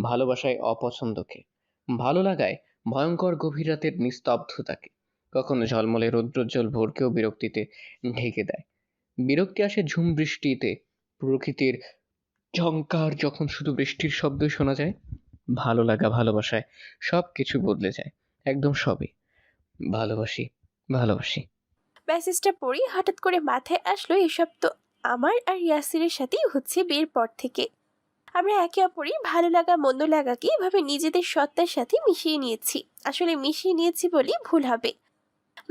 ভালোবাসায় অপছন্দকে, ভালো লাগায় ভয়ঙ্কর গভীর রাতের নিস্তব্ধতাকে, কখনো ঝলমলে রৌদ্রোজ্জ্বল ভোরকেও বিরক্তিতে ঢেকে দেয়। বিরক্তি আসে ঝুম বৃষ্টিতে, প্রকৃতির ঝংকার যখন শুধু বৃষ্টির শব্দই শোনা যায়। ভালো লাগা ভালোবাসায় সব কিছু বদলে যায়, একদম সবই। ভালোবাসি, ভালোবাসি। মেসেজটা পড়ি হঠাৎ করে মাথায় আসলো, এসব তো আমার আর ইয়াসিরের সাথেই হচ্ছে বিয়ের পর থেকে। আমরা একে অপরের ভালো লাগা মন্দ লাগাকে এভাবে নিজেদের সত্তার সাথে মিশিয়ে নিয়েছি। আসলে মিশিয়ে নিয়েছি বলেই ভুল হবে,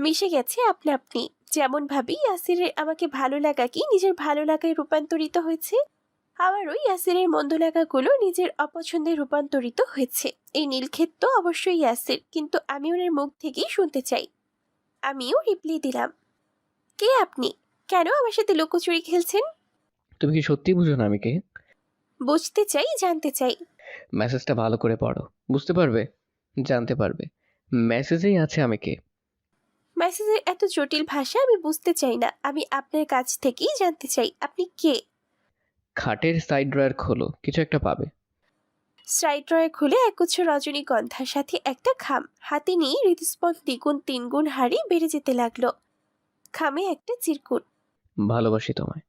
মিশে গেছে আপনা আপনি। যেমন ভাবি ইয়াসিরের আমাকে ভালো লাগা কি নিজের ভালো লাগায় রূপান্তরিত হয়েছে, আমারও ইয়াসিরের মন্দ লাগাগুলো নিজের অপছন্দে রূপান্তরিত হয়েছে। এই নীলক্ষেত তো অবশ্যই ইয়াসির, কিন্তু আমি ওনার মুখ থেকেই শুনতে চাই। আমিও রিপ্লাই দিলাম, কে আপনি? কেন আমার সাথে লুকোচুরি খেলছেন? তুমি কি সত্যি বুঝো না আমি কে? বুঝতে চাই, জানতে চাই। মেসেজটা ভালো করে পড়ো, বুঝতে পারবে, জানতে পারবে। মেসেজেই আছে আমি কে। মেসেজের এত জটিল ভাষা আমি বুঝতে চাই না। আমি আপনার কাছ থেকেই জানতে চাই, আপনি কে? খাটের সাইড ড্রয়ার খোলো, কিছু একটা পাবে। সাইড ড্রয়ার খুলে একগুচ্ছ রজনীগন্ধার সাথে একটা খাম হাতে নিয়ে হৃদস্পন্দ দ্বিগুণ তিনগুণ হারে বেড়ে যেতে লাগলো। খামে একটা চিরকুট। ভালোবাসি তোমায়,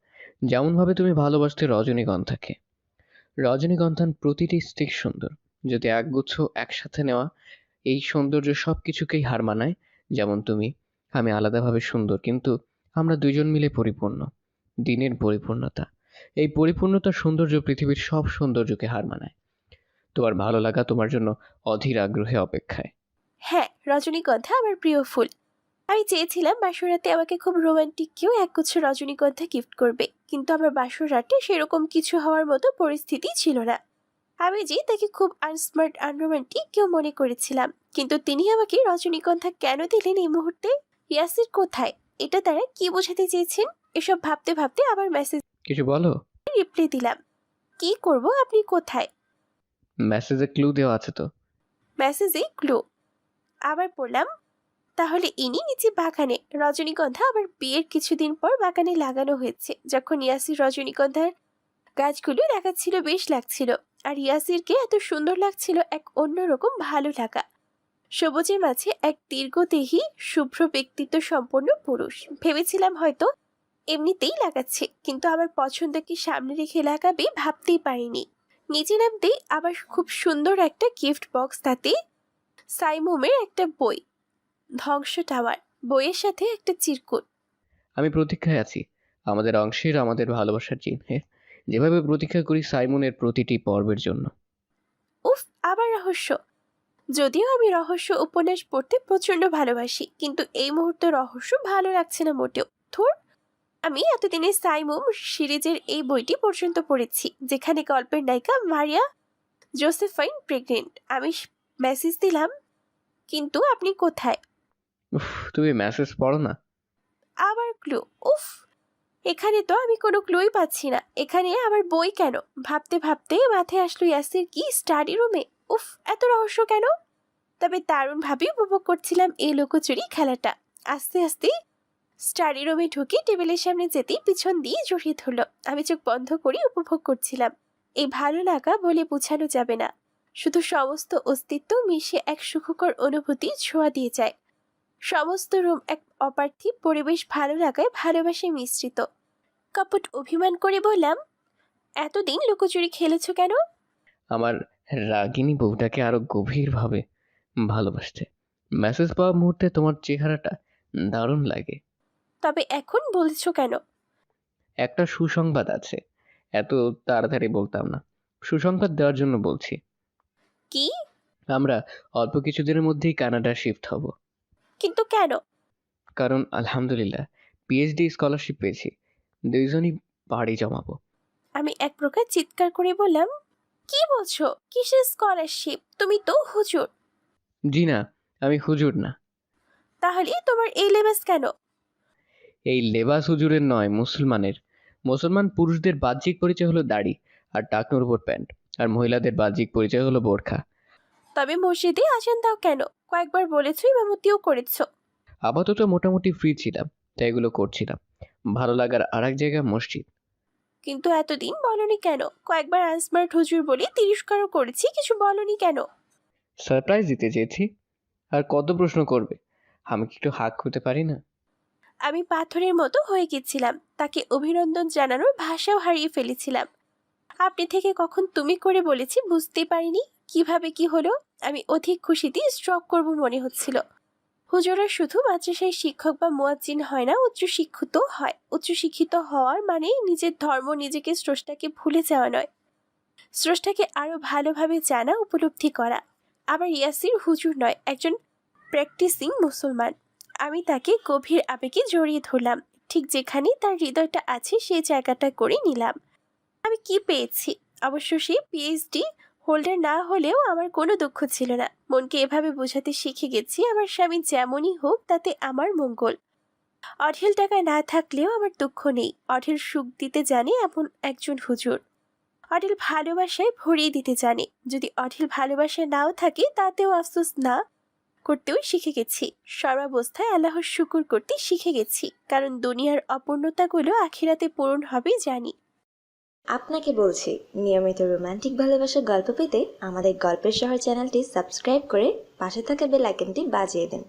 যেমনভাবে তুমি ভালোবাসতে রজনীগন্ধাকে। রজনীগন্ধার প্রতিটি স্টিক সুন্দর, যদি একগুচ্ছ একসাথে নেওয়া। এই সৌন্দর্য সব কিছুকেই হার মানায়। যেমন তুমি, আমি আলাদাভাবে সুন্দর, কিন্তু আমরা দুইজন মিলে পরিপূর্ণ। দিনের পরিপূর্ণতা, এই পরিপূর্ণতার সৌন্দর্য পৃথিবীর সব সৌন্দর্যকে হার মানায়। তোমার ভালো লাগা তোমার জন্য অধীর আগ্রহে অপেক্ষায়। হ্যাঁ, রজনীগন্ধা আমার প্রিয় ফুল। আমি চেয়েছিলাম বাসর রাতে আমাকে খুব রোমান্টিক কেউ একগুচ্ছ রজনীগন্ধা গিফট করবে, কিন্তু আমার বাসর রাতে সেরকম কিছু হওয়ার মতো পরিস্থিতি ছিল না। আমি যে তাকে খুব আনস্মার্ট আনরোমান্টিক কেউ মনে করেছিলাম, কিন্তু তিনি আমাকে রজনীগন্ধা কেন দিলেন এই মুহূর্তে? ইয়াসির কোথায়? এটা তারা কি বোঝাতে চেয়েছেন? এসব ভাবতে ভাবতে আবার মেসেজ কিছু বলো। রিপ্লাই দিলাম, কি করব, আপনি কোথায়? মেসেজে ক্লু দেওয়া আছে তো। মেসেজে ক্লু। আবার পড়লাম, তাহলে ইনি নিচে বাগানে। রজনীগন্ধা আবার বিয়ের কিছুদিন পর বাগানে লাগানো হয়েছে। যখন ইয়াসির রজনীগন্ধার গাছগুলো দেখাচ্ছিল বেশ লাগছিল, আর ইয়াসিরকে এত সুন্দর লাগছিল, এক অন্যরকম ভালো লাগা। সবুজের মাঝে এক দীর্ঘদেহী শুভ্র ব্যক্তিত্ব সম্পন্ন পুরুষ। ভেবেছিলাম হয়তো এমনিতেই লাগাচ্ছে, কিন্তু আমার পছন্দকে সামনে রেখে লাগাবে ভাবতেই পারিনি। নিচে নামতেই আবার খুব সুন্দর একটা গিফট বক্স, তাতে সাইমুমের একটা বই, ধ্বংস টাওয়ার। বইয়ের সাথে একটা চিরকুট। আমি প্রতীক্ষায় আছি, আমাদের অংশের, আমাদের ভালোবাসার চিহ্নের, যেভাবে প্রতীক্ষা করি সাইমনের প্রতিটি পর্বের জন্য। উফ, আবার রহস্য। যদিও আমি রহস্য উপন্যাস পড়তে প্রচন্ড ভালোবাসি, কিন্তু এই মুহূর্তে রহস্য ভালো লাগছে না মোটেও। ধুর, আমি এতদিনে সাইমুম সিরিজের এই বইটি পর্যন্ত পড়েছি, যেখানে গল্পের নায়িকা মারিয়া জোসেফাইন প্রেগনেন্ট। আমি মেসেজ দিলাম, কিন্তু আপনি কোথায়? উফ, তুমি মেসেজ পড়ো না। আবার ক্লু। উফ, এখানে তো আমি কোনো ক্লুই পাচ্ছি না। এখানে আবার বই কেন? ভাবতে ভাবতে মাথায় আসলো ইয়াসির কি স্টাডি রুমে। উফ, এত রহস্য কেন? তবে দারুণভাবে উপভোগ করছিলাম এই লুকোচুরি খেলাটা। আস্তে আস্তে স্টাডি রুমে ঢুকে টেবিলের সামনে যেতেই পিছন দিয়ে জড়িয়ে ধরলো। আমি চোখ বন্ধ করে উপভোগ করছিলাম। এই ভালো লাগা বলে বোঝানো যাবে না, শুধু সমস্ত অস্তিত্ব মিশে এক সুখকর অনুভূতি ছোঁয়া দিয়ে যায়। সমস্ত রুম এক অপার্থিব পরিবেশ, ভালো লাগায় ভালোবাসায় মিশ্রিত। কপট অভিমান করে বললাম, এতদিন লুকোচুরি খেলেছ কেন? আমার রাগিনী বউটাকে আরো গভীরভাবে ভালোবাসতে। মেসেজ পাওয়া মুহূর্তে তোমার চেহারাটা দারুণ লাগে। তবে এখন বলছো কেন? একটা সুসংবাদ আছে। এত তাড়াতাড়ি বলতাম না। সুসংবাদ দেওয়ার জন্য বলছি। কি? আমরা অল্প কিছুদিনের মধ্যেই কানাডা শিফট হব। কিন্তু কেন? কারণ আলহামদুলিল্লাহ পিএইচডি স্কলারশিপ পেয়েছি। দুইজনই বাড়ি জমাবো। আমি এক প্রকার চিৎকার করে বললাম, কি বলছো? কিসের স্কলারশিপ? তুমি তো হুজুর। জি না, আমি হুজুর না। তাহলে তোমার এই লেবাস কেন? এই লেবাস হুজুরের নয়, মুসলমানের। মুসলমান পুরুষদের বাহ্যিক পরিচয় হলো দাড়ি আর টাকনোর উপর প্যান্ট, আর মহিলাদের বাহ্যিক পরিচয় হলো বোরখা। তবে মসজিদে আজান দাও কেন? কয়েকবার বলেছো, ইমামতিও করেছো। আপাতত মোটামুটি ফ্রি ছিলাম, তাই এগুলো করছিলাম। ভালো লাগার আরেক জায়গা মসজিদ। কিন্তু এতদিন বলনি কেন? কয়েকবার আনস্মার্ট হুজুর বলে তিরস্কারও করেছি, কিছু বলনি কেন? সারপ্রাইজ দিতে চেয়েছি। আর কত প্রশ্ন করবে? আমি কি একটু হাঁক করতে পারি না? আমি পাথরের মতো হয়ে গেছিলাম, তাকে অভিনন্দন জানানোর ভাষাও হারিয়ে ফেলেছিলাম। আপনি থেকে কখন তুমি করে বলেছি বুঝতেই পারিনি। কিভাবে কি হলো? আমি অধিক খুশিতে স্ট্রোক করব মনে হচ্ছিল। হুজুরা শুধু মাদ্রাসায় শিক্ষক বা মুয়াজ্জিন হয় না, উচ্চশিক্ষিত হয়। উচ্চশিক্ষিত হওয়ার মানে নিজের ধর্ম, নিজেকে স্রষ্টাকে ভুলে যাওয়া নয়, স্রষ্টাকে আরো ভালোভাবে জানা, উপলব্ধি করা। আবার ইয়াসির হুজুর নয়, একজন প্র্যাকটিসিং মুসলমান। আমি তাকে গভীর আবেগে জড়িয়ে ধরলাম। ঠিক যেখানে তার হৃদয়টা আছে সেই জায়গাটা করে নিলাম। আমি কি পেয়েছি? অবশ্য সেই পিএইচডি হোল্ডার না হলেও আমার কোনো দুঃখ ছিল না। মনকে এভাবে বোঝাতে শিখে গেছি, আমার স্বামী যেমনই হোক তাতে আমার মঙ্গল। অঢেল টাকা না থাকলেও আমার দুঃখ নেই। অঢেল সুখ দিতে জানে এমন একজন হুজুর। অঢেল ভালোবাসায় ভরিয়ে দিতে জানে। যদি অঢেল ভালোবাসা নাও থাকে তাতেও আফসোস না করতেও শিখে গেছি। সর্বাবস্থায় আল্লাহর শুকুর করতে শিখে গেছি, কারণ দুনিয়ার অপূর্ণতাগুলো আখিরাতে পূরণ হবে জানি। আপনাকে বলছি, নিয়মিত রোমান্টিক ভালোবাসার গল্প পেতে আমাদের গল্পের শহর চ্যানেলটি সাবস্ক্রাইব করে পাশে থাকা বেল আইকনটি বাজিয়ে দিন।